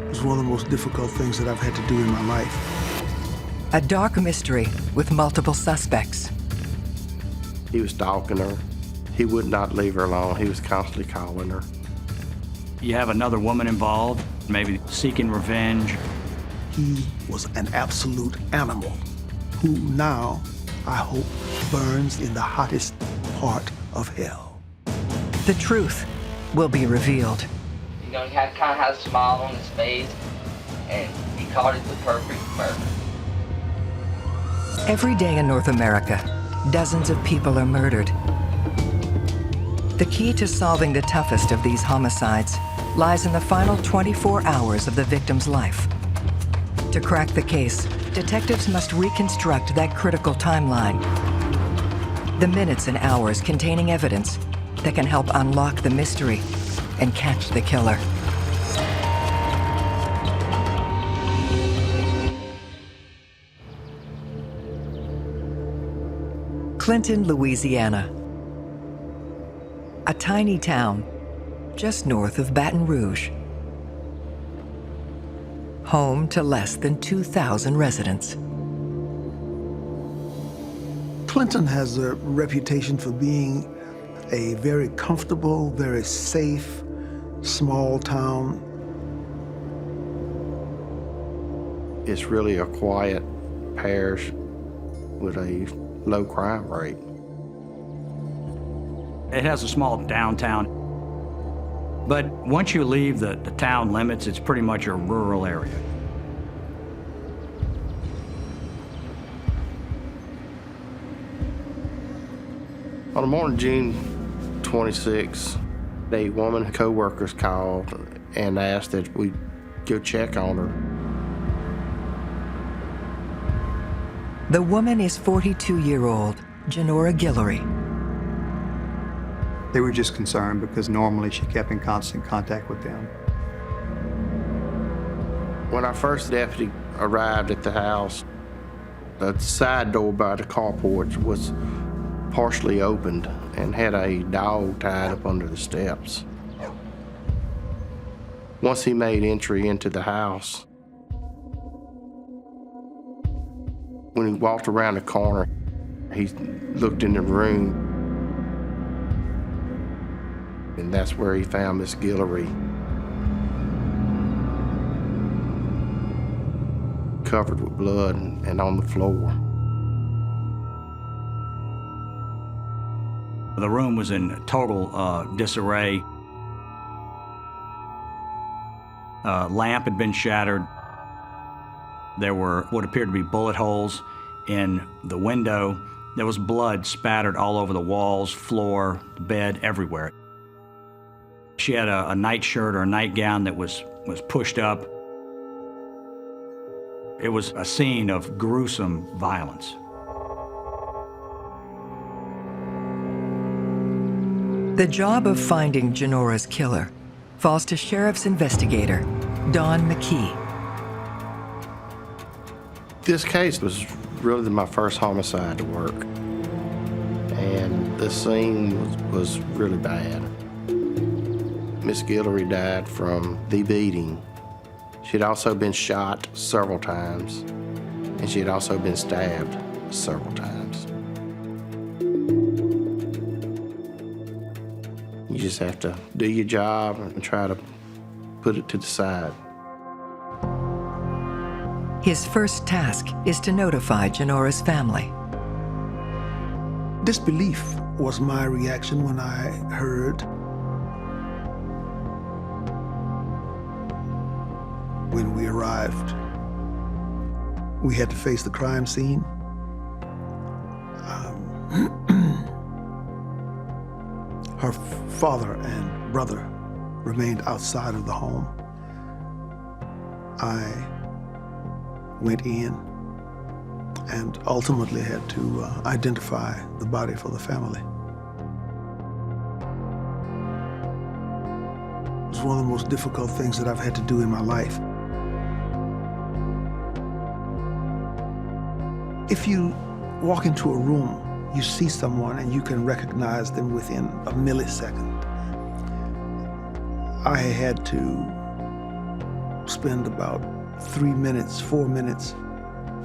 was one of the most difficult things that I've had to do in my life. A dark mystery with multiple suspects. He was stalking her. He would not leave her alone. He was constantly calling her. You have another woman involved, maybe seeking revenge. He was an absolute animal who now, I hope, burns in the hottest part of hell. The truth will be revealed. You know, he kind of had a smile on his face, and he called it the perfect murder. Every day in North America, dozens of people are murdered. The key to solving the toughest of these homicides lies in the final 24 hours of the victim's life. To crack the case, detectives must reconstruct that critical timeline. The minutes and hours containing evidence that can help unlock the mystery and catch the killer. Clinton, Louisiana. A tiny town just north of Baton Rouge. Home to less than 2,000 residents. Clinton has a reputation for being a very comfortable, very safe, small town. It's really a quiet parish with a low crime rate. It has a small downtown, but once you leave the town limits, it's pretty much a rural area. On the morning of June 26, a woman co-workers called and asked that we go check on her. The woman is 42-year-old Janora Gillery. They were just concerned because normally she kept in constant contact with them. When our first deputy arrived at the house, the side door by the carport was partially opened and had a dog tied up under the steps. Once he made entry into the house, when he walked around the corner, he looked in the room, and that's where he found Miss Gillery, covered with blood and on the floor. The room was in total disarray. Lamp had been shattered. There were what appeared to be bullet holes in the window. There was blood spattered all over the walls, floor, bed, everywhere. She had a nightshirt or a nightgown that was pushed up. It was a scene of gruesome violence. The job of finding Janora's killer falls to sheriff's investigator, Don McKee. This case was really my first homicide to work, and the scene was really bad. Miss Gillery died from the beating. She'd also been shot several times, and she had also been stabbed several times. You just have to do your job and try to put it to the side. His first task is to notify Janora's family. Disbelief was my reaction when I heard. When we arrived, we had to face the crime scene. Her father and brother remained outside of the home. I went in and ultimately had to identify the body for the family. It was one of the most difficult things that I've had to do in my life. If you walk into a room, you see someone and you can recognize them within a millisecond. I had to spend about 3 minutes, 4 minutes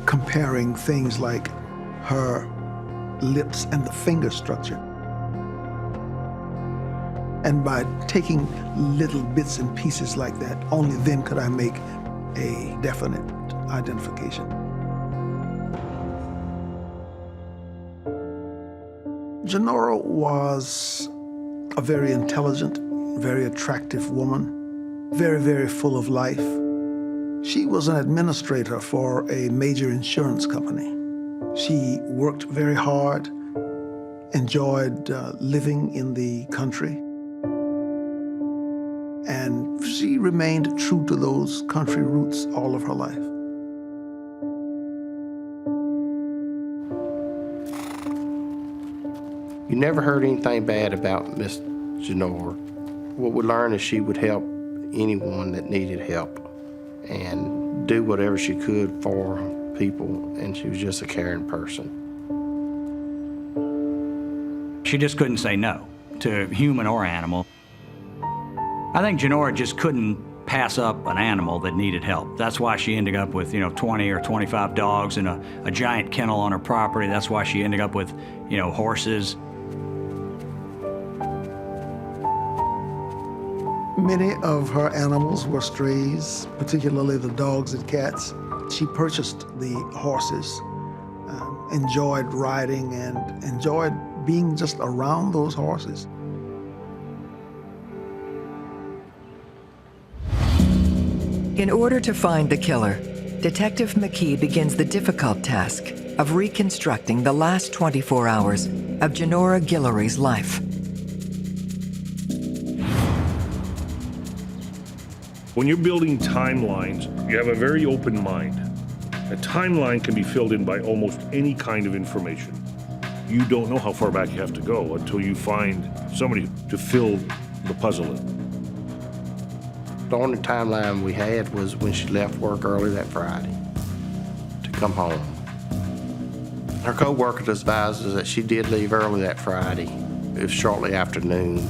comparing things like her lips and the finger structure. And by taking little bits and pieces like that, only then could I make a definite identification. Janora was a very intelligent, very attractive woman, very, very full of life. She was an administrator for a major insurance company. She worked very hard, enjoyed living in the country, and she remained true to those country roots all of her life. You never heard anything bad about Miss Janora. What we learned is she would help anyone that needed help and do whatever she could for people, and she was just a caring person. She just couldn't say no to human or animal. I think Janora just couldn't pass up an animal that needed help. That's why she ended up with, 20 or 25 dogs and a giant kennel on her property. That's why she ended up with, horses. Many of her animals were strays, particularly the dogs and cats. She purchased the horses, enjoyed riding and enjoyed being just around those horses. In order to find the killer, Detective McKee begins the difficult task of reconstructing the last 24 hours of Janora Gillery's life. When you're building timelines, you have a very open mind. A timeline can be filled in by almost any kind of information. You don't know how far back you have to go until you find somebody to fill the puzzle in. The only timeline we had was when she left work early that Friday to come home. Her co-worker advised us that she did leave early that Friday. It was shortly after noon.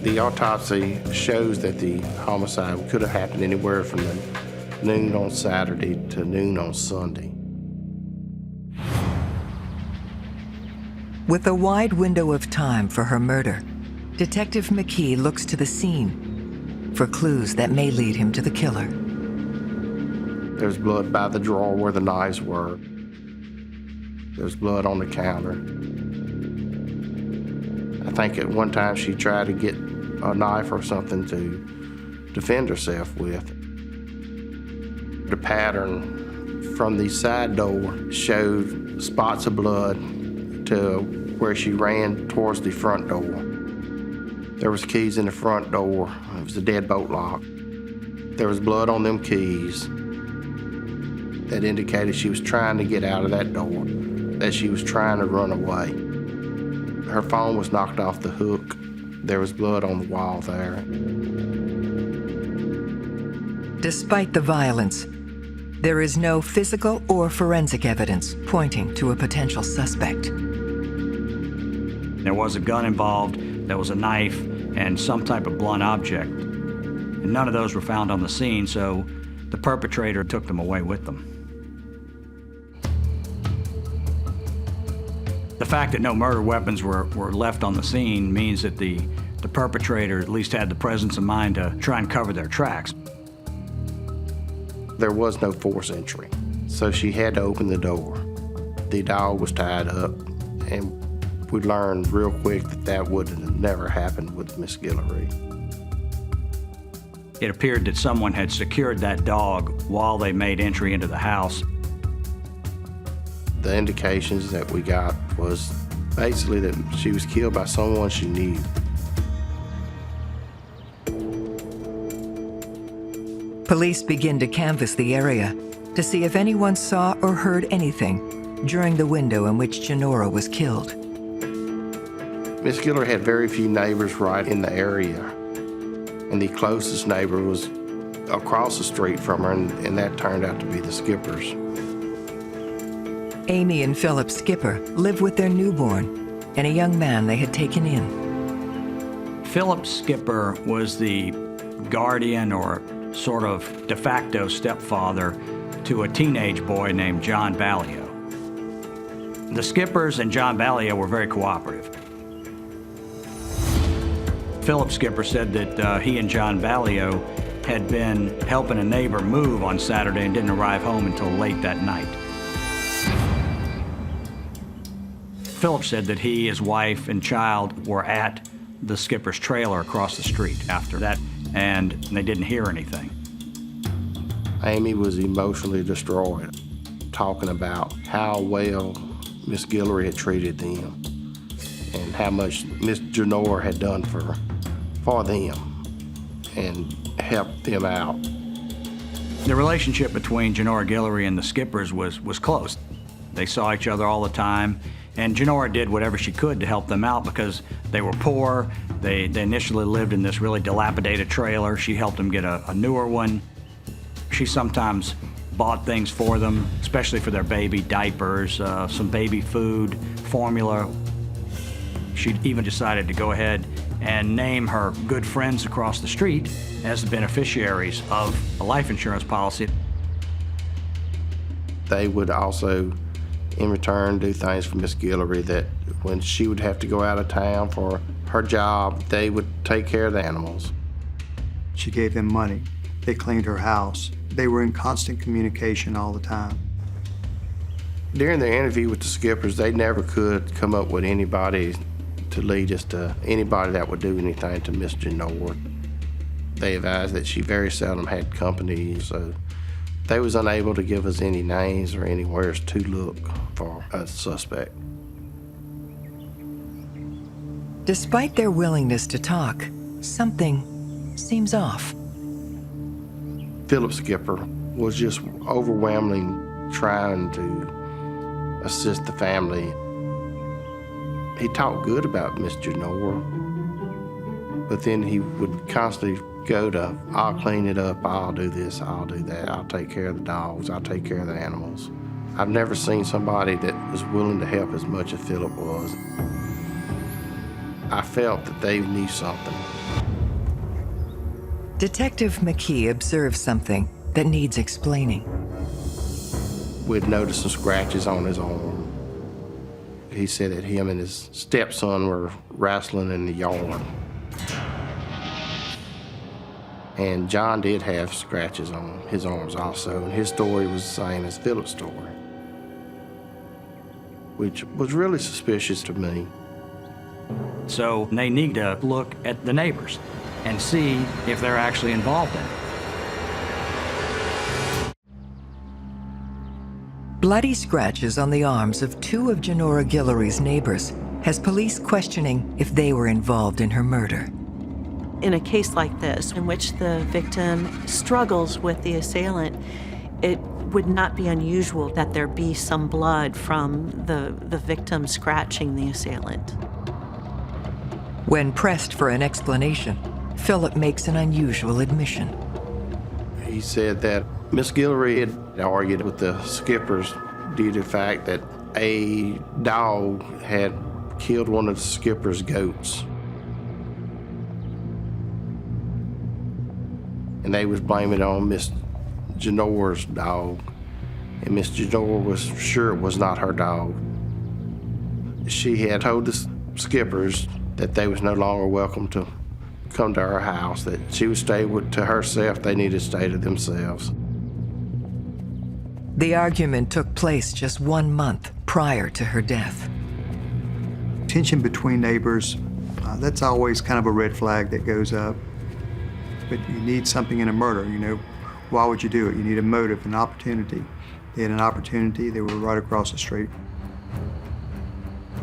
The autopsy shows that the homicide could have happened anywhere from noon on Saturday to noon on Sunday. With a wide window of time for her murder, Detective McKee looks to the scene for clues that may lead him to the killer. There's blood by the drawer where the knives were. There's blood on the counter. I think at one time she tried to get a knife or something to defend herself with. The pattern from the side door showed spots of blood to where she ran towards the front door. There was keys in the front door. It was a deadbolt lock. There was blood on them keys that indicated she was trying to get out of that door, that she was trying to run away. Her phone was knocked off the hook. There was blood on the wall there. Despite the violence, there is no physical or forensic evidence pointing to a potential suspect. There was a gun involved, there was a knife, and some type of blunt object. And none of those were found on the scene, so the perpetrator took them away with them. The fact that no murder weapons were left on the scene means that the perpetrator at least had the presence of mind to try and cover their tracks. There was no forced entry, so she had to open the door. The dog was tied up, and we learned real quick that would have never happened with Miss Gillery. It appeared that someone had secured that dog while they made entry into the house. The indications that we got was basically that she was killed by someone she knew. Police begin to canvass the area to see if anyone saw or heard anything during the window in which Janora was killed. Miss Gillery had very few neighbors right in the area, and the closest neighbor was across the street from her, and that turned out to be the Skippers. Amy and Philip Skipper live with their newborn and a young man they had taken in. Philip Skipper was the guardian or sort of de facto stepfather to a teenage boy named John Ballio. The Skippers and John Ballio were very cooperative. Philip Skipper said that he and John Ballio had been helping a neighbor move on Saturday and didn't arrive home until late that night. Philip said that he, his wife, and child were at the Skipper's trailer across the street after that, and they didn't hear anything. Amy was emotionally destroyed, talking about how well Miss Gillery had treated them and how much Miss Janora had done for them and helped them out. The relationship between Janora Gillery and the Skippers was close. They saw each other all the time, and Janora did whatever she could to help them out because they were poor. They initially lived in this really dilapidated trailer. She helped them get a newer one. She sometimes bought things for them, especially for their baby, diapers, some baby food, formula. She even decided to go ahead and name her good friends across the street as the beneficiaries of a life insurance policy. They would also, in return, do things for Miss Gillery that when she would have to go out of town for her job, they would take care of the animals. She gave them money. They cleaned her house. They were in constant communication all the time. During their interview with the Skippers, they never could come up with anybody to lead us to anybody that would do anything to Miss Janora. They advised that she very seldom had company, so they was unable to give us any names or anywheres to look for a suspect. Despite their willingness to talk, something seems off. Philip Skipper was just overwhelmingly trying to assist the family. He talked good about Miss Janora, but then he would constantly go to, I'll clean it up, I'll do this, I'll do that, I'll take care of the dogs, I'll take care of the animals. I've never seen somebody that was willing to help as much as Philip was. I felt that they knew something. Detective McKee observes something that needs explaining. We'd noticed some scratches on his arm. He said that him and his stepson were wrestling in the yard. And John did have scratches on his arms also, and his story was the same as Philip's story, which was really suspicious to me. So they need to look at the neighbors and see if they're actually involved in it. Bloody scratches on the arms of two of Janora Gillery's neighbors has police questioning if they were involved in her murder. In a case like this, in which the victim struggles with the assailant, it would not be unusual that there be some blood from the victim scratching the assailant. When pressed for an explanation, Philip makes an unusual admission. He said that Miss Gillery had argued with the Skippers due to the fact that a dog had killed one of the Skippers' goats. And they was blaming it on Miss Janora's dog. And Miss Janora was sure it was not her dog. She had told the Skippers that they was no longer welcome to come to her house, that she would stay to herself, they needed to stay to themselves. The argument took place just 1 month prior to her death. Tension between neighbors, that's always kind of a red flag that goes up. But you need something in a murder, you know. Why would you do it? You need a motive, an opportunity. They had an opportunity, they were right across the street.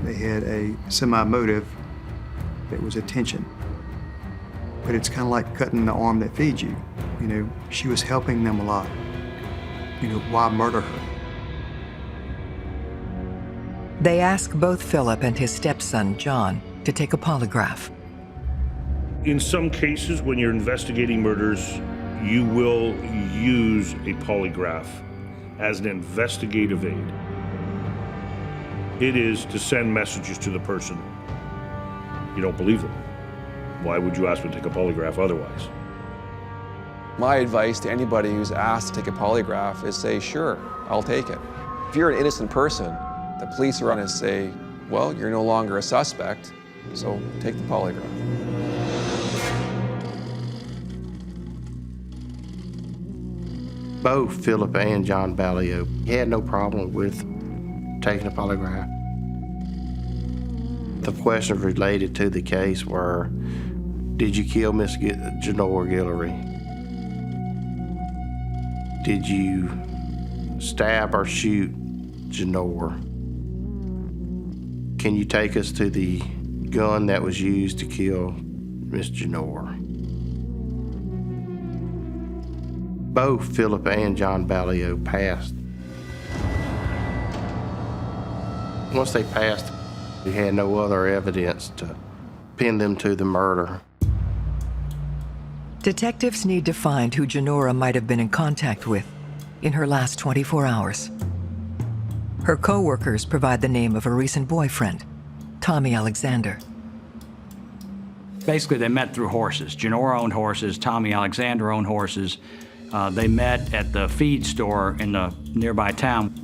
They had a semi-motive that was a tension. But it's kind of like cutting the arm that feeds you. You know, she was helping them a lot. You know, why murder her? They ask both Philip and his stepson, John, to take a polygraph. In some cases, when you're investigating murders, you will use a polygraph as an investigative aid. It is to send messages to the person. You don't believe them. Why would you ask them to take a polygraph otherwise? My advice to anybody who's asked to take a polygraph is say, sure, I'll take it. If you're an innocent person, the police are going to say, well, you're no longer a suspect, so take the polygraph. Both Philip and John Ballio had no problem with taking a polygraph. The questions related to the case were, did you kill Miss Janora Gillery? Did you stab or shoot Janora? Can you take us to the gun that was used to kill Miss Janora? Both Philip and John Ballio passed. Once they passed, we had no other evidence to pin them to the murder. Detectives need to find who Janora might have been in contact with. in her last 24 hours. Her co-workers provide the name of a recent boyfriend, Tommy Alexander. Basically, they met through horses. Janora owned horses, Tommy Alexander owned horses. They met at the feed store in the nearby town.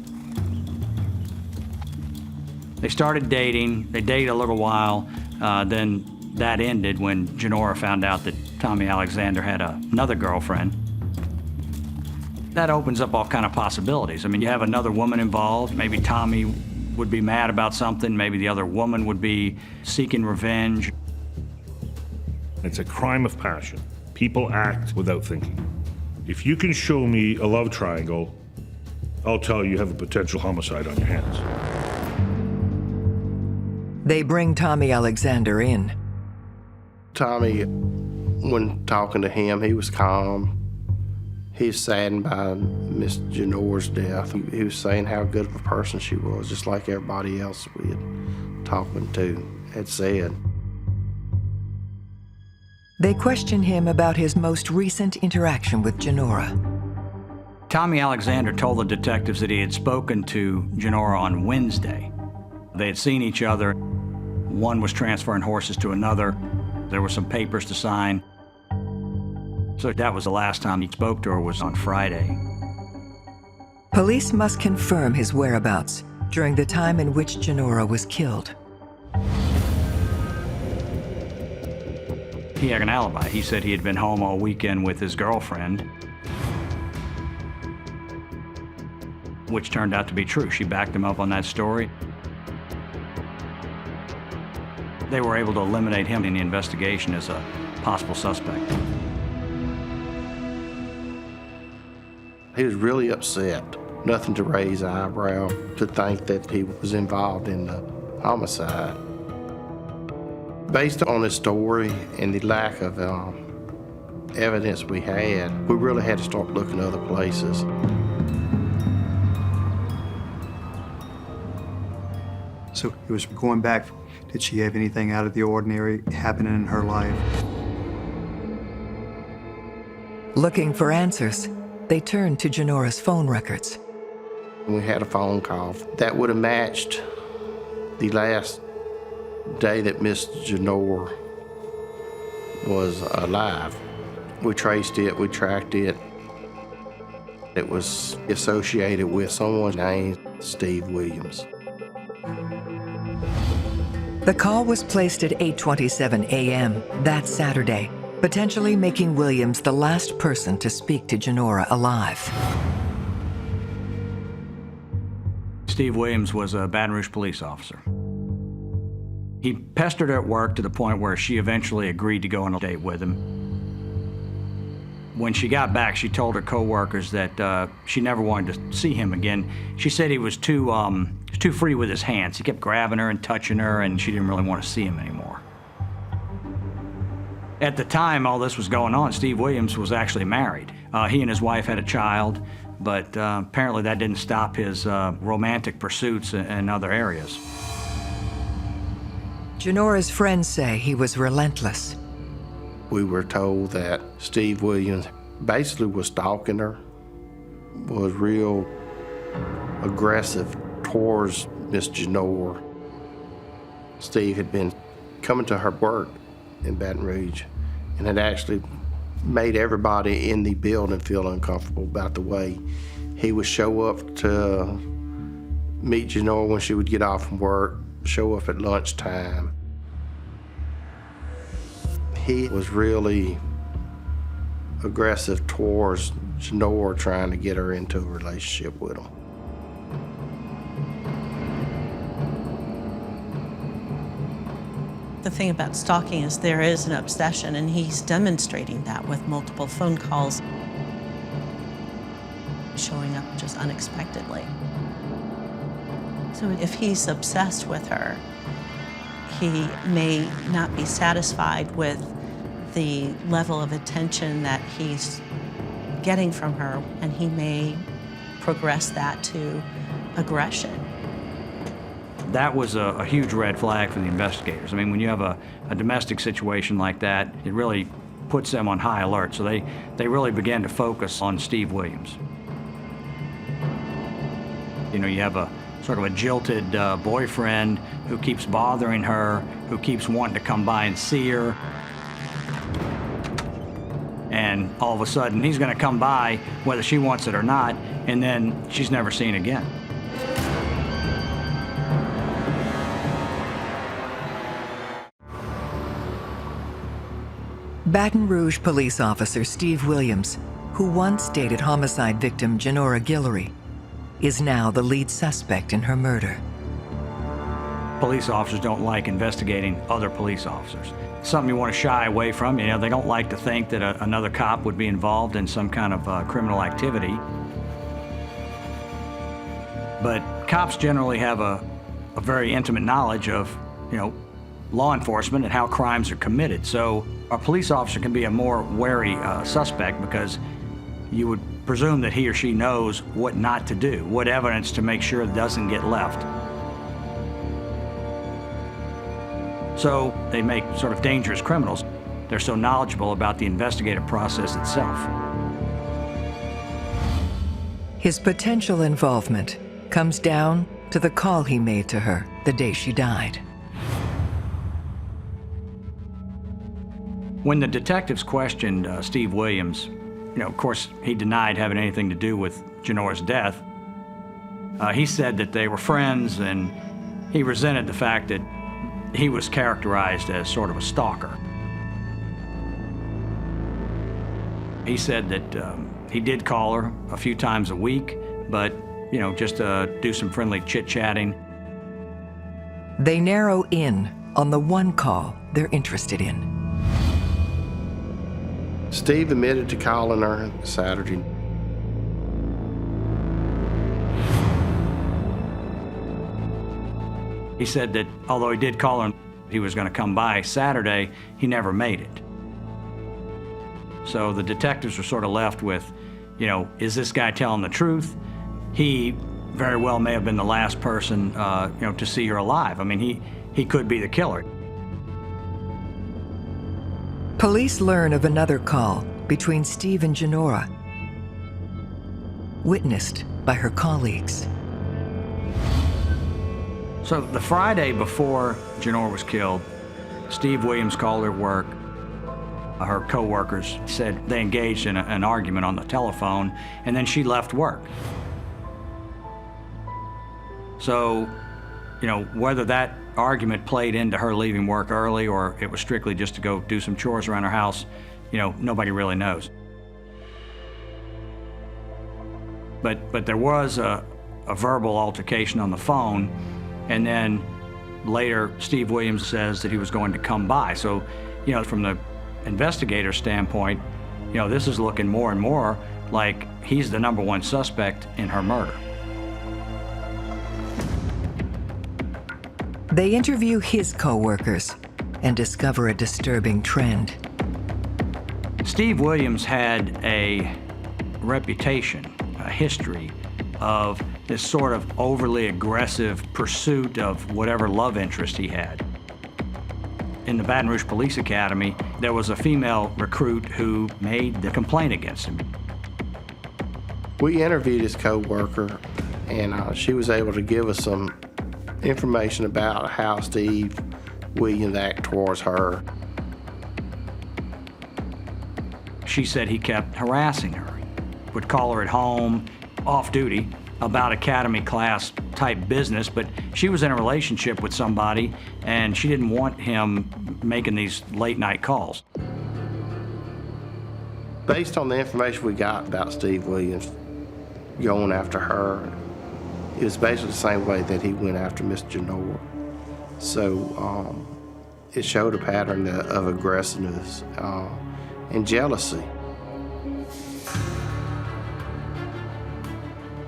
They started dating. They dated a little while. Then that ended when Janora found out that Tommy Alexander had another girlfriend. That opens up all kind of possibilities. I mean, you have another woman involved. Maybe Tommy would be mad about something. Maybe the other woman would be seeking revenge. It's a crime of passion. People act without thinking. If you can show me a love triangle, I'll tell you have a potential homicide on your hands. They bring Tommy Alexander in. Tommy, when talking to him, he was calm. He was saddened by Miss Janora's death. He was saying how good of a person she was, just like everybody else we had talking to had said. They question him about his most recent interaction with Janora. Tommy Alexander told the detectives that he had spoken to Janora on Wednesday. They had seen each other. One was transferring horses to another. There were some papers to sign. So that was the last time he spoke to her, was on Friday. Police must confirm his whereabouts during the time in which Janora was killed. He had an alibi. He said he had been home all weekend with his girlfriend, which turned out to be true. She backed him up on that story. They were able to eliminate him in the investigation as a possible suspect. He was really upset. Nothing to raise an eyebrow to think that he was involved in the homicide. Based on his story and the lack of evidence we had, we really had to start looking other places. So it was going back, did she have anything out of the ordinary happening in her life? Looking for answers, they turned to Janora's phone records. We had a phone call that would have matched the last day that Miss Janora was alive. We traced it, we tracked it. It was associated with someone named Steve Williams. The call was placed at 8:27 a.m. that Saturday, potentially making Williams the last person to speak to Janora alive. Steve Williams was a Baton Rouge police officer. He pestered her at work to the point where she eventually agreed to go on a date with him. When she got back, she told her coworkers that she never wanted to see him again. She said he was too free with his hands. He kept grabbing her and touching her, and she didn't really want to see him anymore. At the time all this was going on, Steve Williams was actually married. He and his wife had a child, but apparently that didn't stop his romantic pursuits in other areas. Janora's friends say he was relentless. We were told that Steve Williams basically was stalking her, was real aggressive towards Miss Janora. Steve had been coming to her work in Baton Rouge and had actually made everybody in the building feel uncomfortable about the way he would show up to meet Janora when she would get off from work, show up at lunchtime. He was really aggressive towards Janora, trying to get her into a relationship with him. The thing about stalking is there is an obsession, and he's demonstrating that with multiple phone calls, showing up just unexpectedly. So if he's obsessed with her, he may not be satisfied with the level of attention that he's getting from her, and he may progress that to aggression. That was a huge red flag for the investigators. I mean, when you have a domestic situation like that, it really puts them on high alert. So they really began to focus on Steve Williams. You know, you have a sort of a jilted boyfriend who keeps bothering her, who keeps wanting to come by and see her. And all of a sudden, he's going to come by, whether she wants it or not, and then she's never seen again. Baton Rouge police officer Steve Williams, who once dated homicide victim Janora Gillery, is now the lead suspect in her murder. Police officers don't like investigating other police officers. Something you want to shy away from. You know, they don't like to think that another cop would be involved in some kind of criminal activity. But cops generally have a very intimate knowledge of, you know, law enforcement and how crimes are committed. So a police officer can be a more wary suspect because you would presume that he or she knows what not to do, what evidence to make sure it doesn't get left. So they make sort of dangerous criminals. They're so knowledgeable about the investigative process itself. His potential involvement comes down to the call he made to her the day she died. When the detectives questioned Steve Williams, you know, of course, he denied having anything to do with Janora's death. He said that they were friends, and he resented the fact that he was characterized as sort of a stalker. He said that he did call her a few times a week, but, you know, just to do some friendly chit-chatting. They narrow in on the one call they're interested in. Steve admitted to calling her Saturday. He said that although he did call her, he was going to come by Saturday, he never made it. So the detectives were sort of left with, you know, is this guy telling the truth? He very well may have been the last person, you know, to see her alive. I mean, he could be the killer. Police learn of another call between Steve and Janora, witnessed by her colleagues. So the Friday before Janora was killed, Steve Williams called her at work. Her co-workers said they engaged in an argument on the telephone, and then she left work. So, you know, whether that argument played into her leaving work early or it was strictly just to go do some chores around her house, you know, nobody really knows. But there was a verbal altercation on the phone, and then later Steve Williams says that he was going to come by. So, you know, from the investigator standpoint, you know, this is looking more and more like he's the #1 suspect in her murder. They interview his co-workers and discover a disturbing trend. Steve Williams had a reputation, a history of this sort of overly aggressive pursuit of whatever love interest he had. In the Baton Rouge Police Academy, there was a female recruit who made the complaint against him. We interviewed his co-worker, and she was able to give us some information about how Steve Williams acted towards her. She said he kept harassing her, would call her at home, off duty, about academy class type business, but she was in a relationship with somebody and she didn't want him making these late night calls. Based on the information we got about Steve Williams going after her, it was basically the same way that he went after Miss Janora. So it showed a pattern of aggressiveness and jealousy.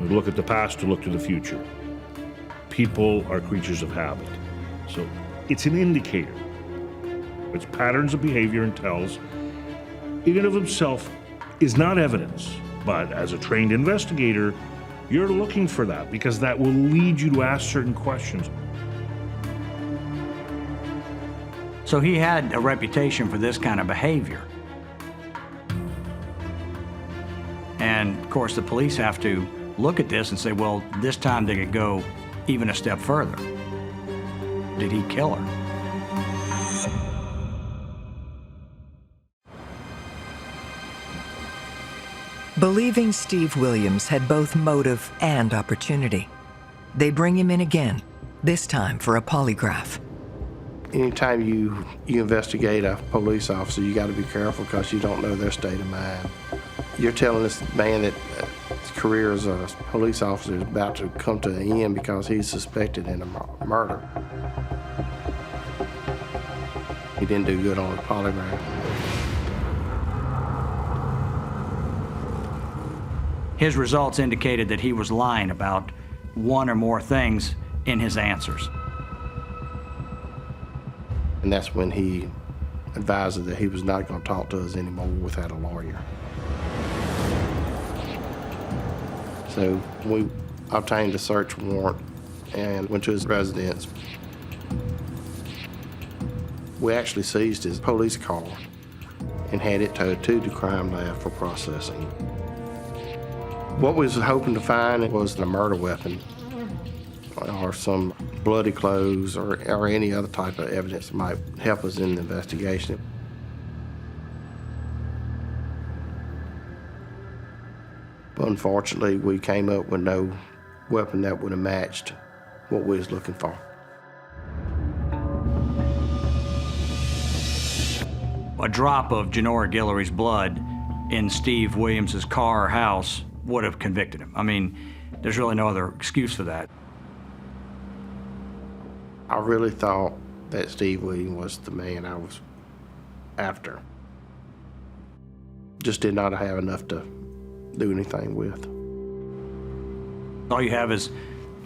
We look at the past to look to the future. People are creatures of habit. So it's an indicator. It's patterns of behavior and tells, in and of himself, is not evidence. But as a trained investigator, you're looking for that because that will lead you to ask certain questions. So he had a reputation for this kind of behavior. And of course, the police have to look at this and say, well, this time they could go even a step further. Did he kill her? Believing Steve Williams had both motive and opportunity, they bring him in again, this time for a polygraph. Anytime you investigate a police officer, you got to be careful because you don't know their state of mind. You're telling this man that his career as a police officer is about to come to an end because he's suspected in a murder. He didn't do good on his polygraph. His results indicated that he was lying about one or more things in his answers. And that's when he advised us that he was not going to talk to us anymore without a lawyer. So we obtained a search warrant and went to his residence. We actually seized his police car and had it towed to the crime lab for processing. What we was hoping to find was a murder weapon or some bloody clothes or any other type of evidence that might help us in the investigation. But unfortunately, we came up with no weapon that would have matched what we was looking for. A drop of Janora Gillery's blood in Steve Williams's car or house would have convicted him. I mean, there's really no other excuse for that. I really thought that Steve Williams was the man I was after. Just did not have enough to do anything with. All you have is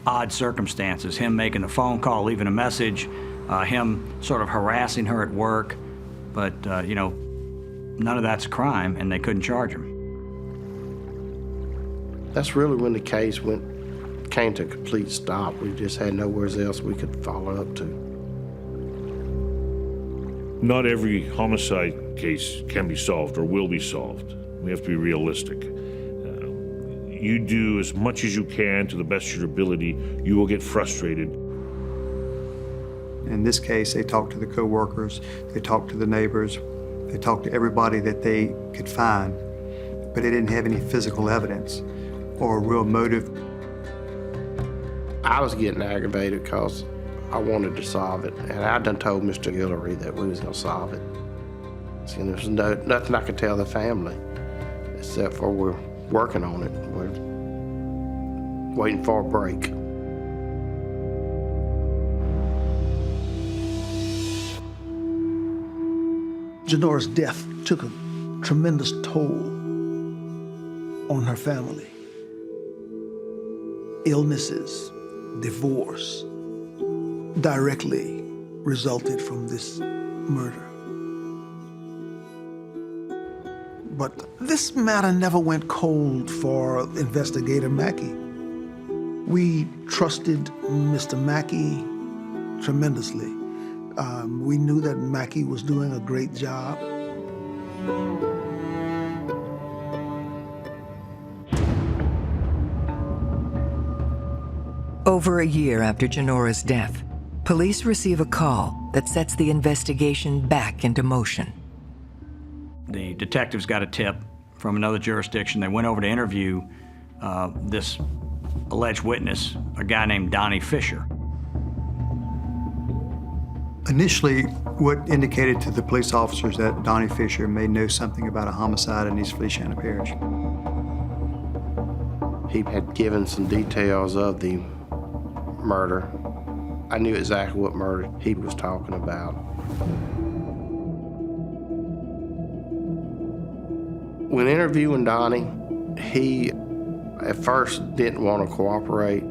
odd circumstances, him making a phone call, leaving a message, him sort of harassing her at work, but, you know, none of that's a crime, and they couldn't charge him. That's really when the case came to a complete stop. We just had nowhere else we could follow up to. Not every homicide case can be solved or will be solved. We have to be realistic. You do as much as you can to the best of your ability. You will get frustrated. In this case, they talked to the co-workers, they talked to the neighbors, they talked to everybody that they could find, but they didn't have any physical evidence or a real motive. I was getting aggravated because I wanted to solve it, and I done told Mr. Gillery that we was gonna solve it. And there's nothing I could tell the family, except for we're working on it. We're waiting for a break. Janora's death took a tremendous toll on her family. Illnesses, divorce, directly resulted from this murder. But this matter never went cold for Investigator Mackey. We trusted Mr. Mackey tremendously. We knew that Mackey was doing a great job. Over a year after Janora's death, police receive a call that sets the investigation back into motion. The detectives got a tip from another jurisdiction. They went over to interview this alleged witness, a guy named Donnie Fisher. Initially, what indicated to the police officers that Donnie Fisher may know something about a homicide in East Feliciana Parish. He had given some details of the murder. I knew exactly what murder he was talking about. When interviewing Donnie, he at first didn't want to cooperate.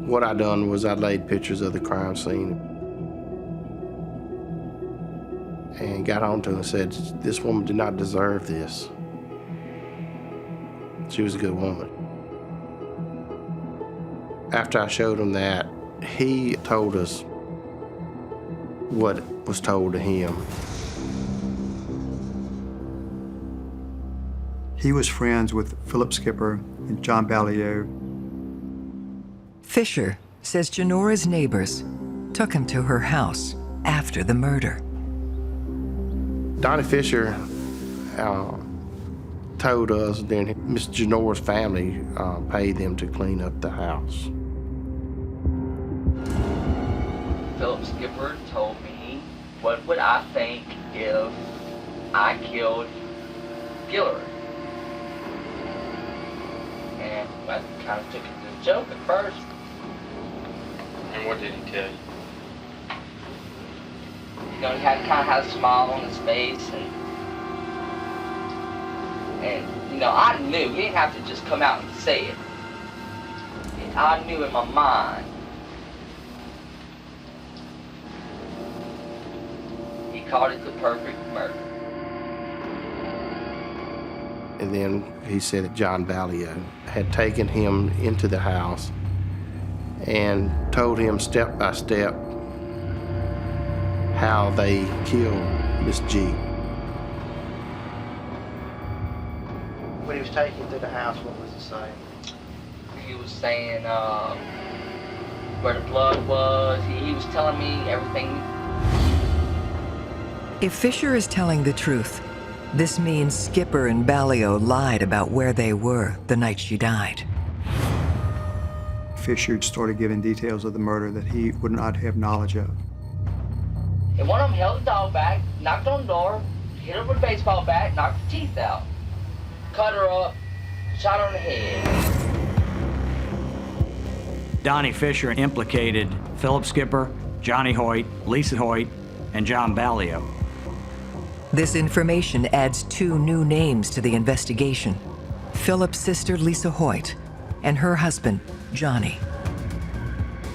What I done was I laid pictures of the crime scene and got on to him and said, this woman did not deserve this. She was a good woman. After I showed him that, he told us what was told to him. He was friends with Philip Skipper and John Ballio. Fisher says Janora's neighbors took him to her house after the murder. Donnie Fisher told us then Miss Janora's family paid them to clean up the house. Philip Skipper told me, what would I think if I killed Gillery? And I kind of took it as a joke at first. And what did he tell you? You know, he kind of had a smile on his face, and you know, I knew. He didn't have to just come out and say it. I knew in my mind. He called it the perfect murder. And then he said that John Ballio had taken him into the house and told him step by step how they killed Miss G. When he was taking you to the house, what was he saying? He was saying where the blood was. He was telling me everything. If Fisher is telling the truth, this means Skipper and Ballio lied about where they were the night she died. Fisher started giving details of the murder that he would not have knowledge of. And one of them held the dog back, knocked on the door, hit her with a baseball bat, knocked the teeth out, cut her up, shot her in the head. Donnie Fisher implicated Philip Skipper, Johnny Hoyt, Lisa Hoyt, and John Ballio. This information adds 2 new names to the investigation: Philip's sister, Lisa Hoyt, and her husband, Johnny.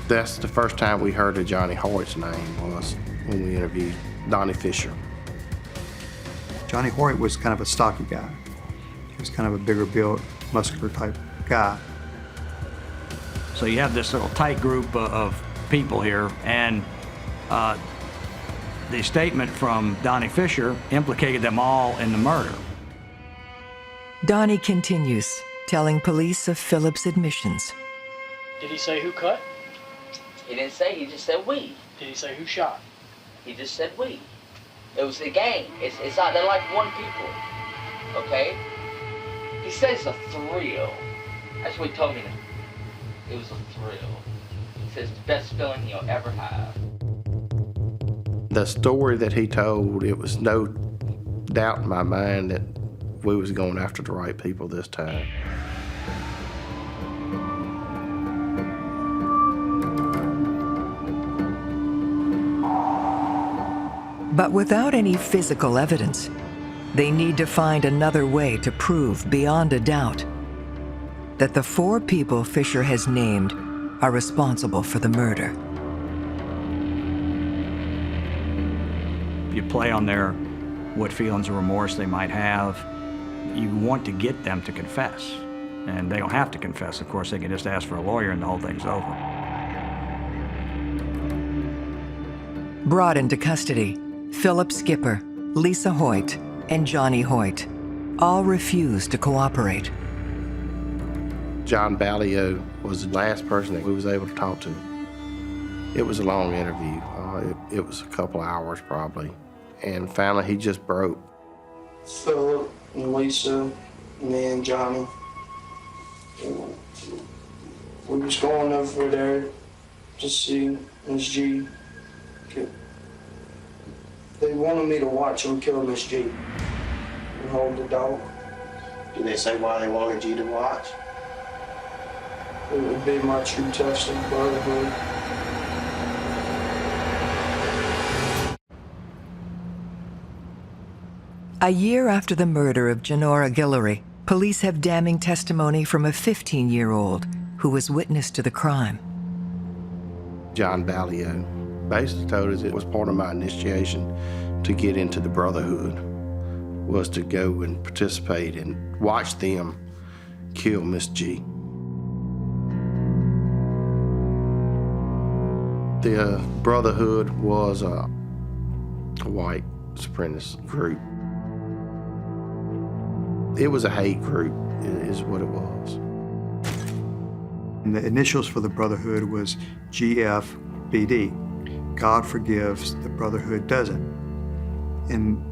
That's the first time we heard of Johnny Hoyt's name was when we interviewed Donnie Fisher. Johnny Hoyt was kind of a stocky guy. He was kind of a bigger built, muscular type guy. So you have this little tight group of people here, and the statement from Donnie Fisher implicated them all in the murder. Donnie continues, telling police of Philip's admissions. Did he say who cut? He didn't say, he just said we. Did he say who shot? He just said we. It was a gang. It's not, they're like one people, okay? He said it's a thrill. That's what he told me. It was a thrill. He says it's the best feeling he'll ever have. The story that he told, it was no doubt in my mind that we was going after the right people this time. But without any physical evidence, they need to find another way to prove beyond a doubt that the 4 people Fisher has named are responsible for the murder. You play on what feelings of remorse they might have. You want to get them to confess. And they don't have to confess, of course. They can just ask for a lawyer and the whole thing's over. Brought into custody, Philip Skipper, Lisa Hoyt, and Johnny Hoyt all refused to cooperate. John Ballio was the last person that we was able to talk to. It was a long interview. It was a couple hours probably. And finally he just broke. Philip and Lisa, me and Johnny. We was going over there to see Miss G. They wanted me to watch them kill Miss G and hold the dog. Did they say why they wanted you to watch? It would be my true test of brotherhood. A year after the murder of Janora Gillery, police have damning testimony from a 15-year-old who was witness to the crime. John Ballio basically told us it was part of my initiation to get into the brotherhood, was to go and participate and watch them kill Miss G. The brotherhood was a white supremacist group. It was a hate group, is what it was. And the initials for the Brotherhood was GFBD. God forgives, the Brotherhood doesn't. And,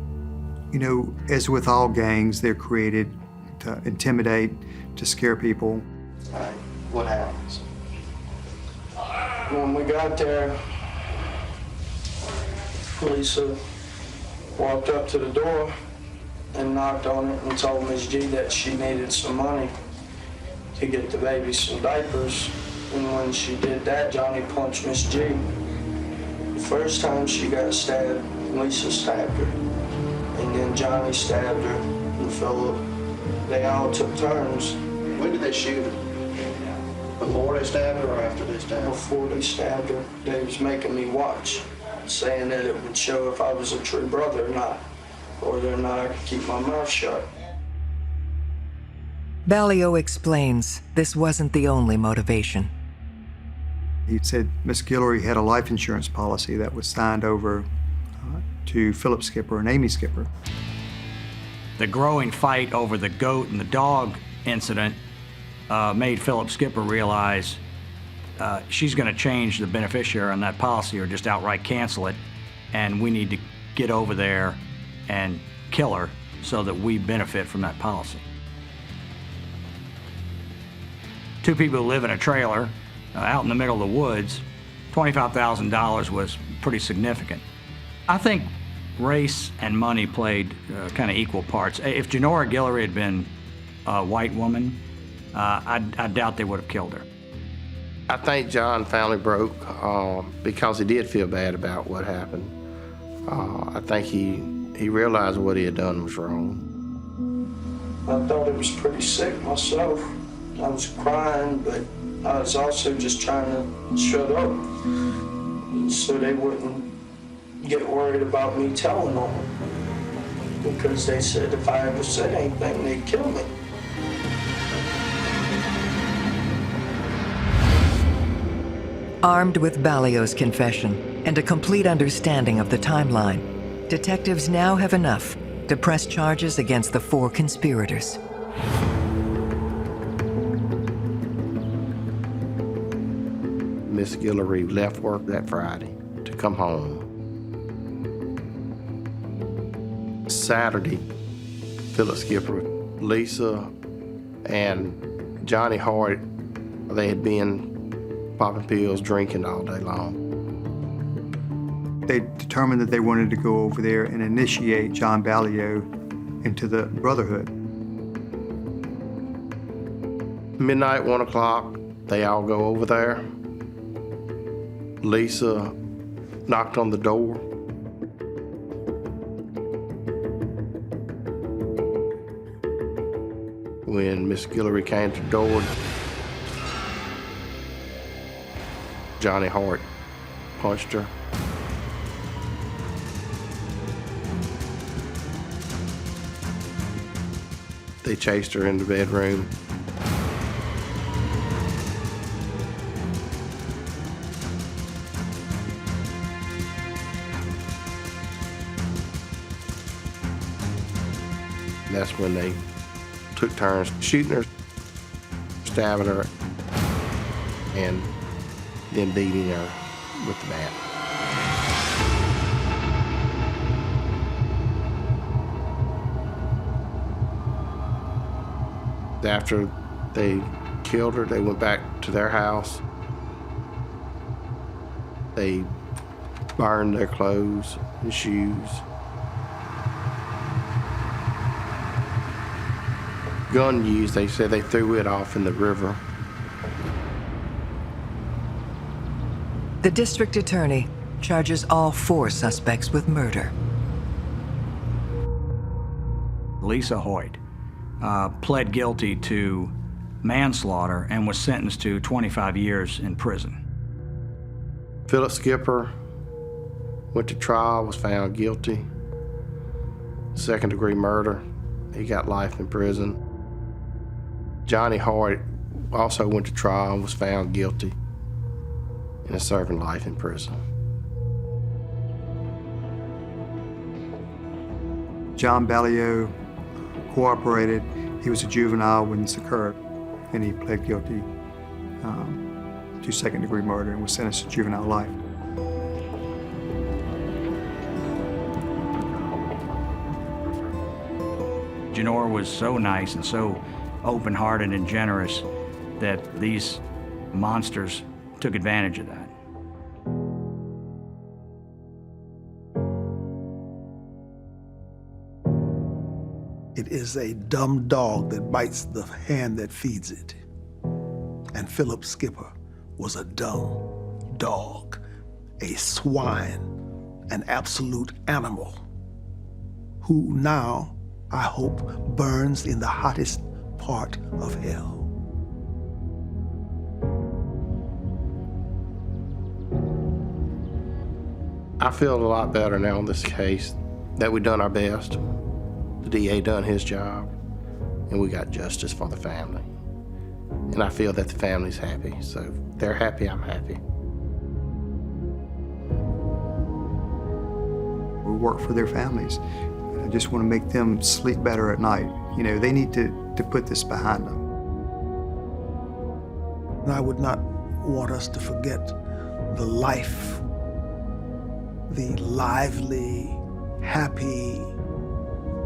you know, as with all gangs, they're created to intimidate, to scare people. All right, what happens? When we got there, Lisa walked up to the door and knocked on it and told Ms. G that she needed some money to get the baby some diapers. And when she did that, Johnny punched Miss G. The first time she got stabbed, Lisa stabbed her. And then Johnny stabbed her, and Philip. They all took turns. When did they shoot her? Before they stabbed her or after they stabbed her? Before they stabbed her, they was making me watch, saying that it would show if I was a true brother or not, or whether or not I could keep my mouth shut. Ballio explains this wasn't the only motivation. He said Miss Gillery had a life insurance policy that was signed over to Philip Skipper and Amy Skipper. The growing fight over the goat and the dog incident made Philip Skipper realize she's going to change the beneficiary on that policy or just outright cancel it, and we need to get over there and kill her so that we benefit from that policy. Two people who live in a trailer out in the middle of the woods, $25,000 was pretty significant. I think race and money played kind of equal parts. If Janora Gillery had been a white woman, I doubt they would have killed her. I think John finally broke because he did feel bad about what happened. I think he realized what he had done was wrong. I thought it was pretty sick myself. I was crying, but I was also just trying to shut up so they wouldn't get worried about me telling them. Because they said if I ever said anything, they'd kill me. Armed with Ballio's confession and a complete understanding of the timeline, detectives now have enough to press charges against the 4 conspirators. Miss Gillery left work that Friday to come home. Saturday, Philip Skipper, Lisa, and Johnny Hart, they had been popping pills, drinking all day long. They determined that they wanted to go over there and initiate John Ballio into the Brotherhood. Midnight, 1 o'clock, they all go over there. Lisa knocked on the door. When Miss Gillery came to the door, Johnny Hart punched her. They chased her in the bedroom. That's when they took turns shooting her, stabbing her, and then beating her with the bat. After they killed her, they went back to their house. They burned their clothes and shoes. Gun used, they said they threw it off in the river. The district attorney charges all 4 suspects with murder. Lisa Hoyt pled guilty to manslaughter and was sentenced to 25 years in prison. Philip Skipper went to trial, was found guilty. 2nd-degree murder, he got life in prison. Johnny Hart also went to trial and was found guilty and is serving life in prison. John Ballio cooperated. He was a juvenile when this occurred, and he pled guilty to second-degree murder and was sentenced to juvenile life. Janora was so nice and so open-hearted and generous that these monsters took advantage of that. It is a dumb dog that bites the hand that feeds it. And Philip Skipper was a dumb dog, a swine, an absolute animal, who now, I hope, burns in the hottest part of hell. I feel a lot better now on this case that we done our best. The DA done his job, and we got justice for the family. And I feel that the family's happy, so if they're happy, I'm happy. We work for their families. I just want to make them sleep better at night. You know, they need to put this behind them. And I would not want us to forget the life, the lively, happy,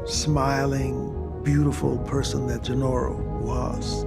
smiling, beautiful person that Janora was.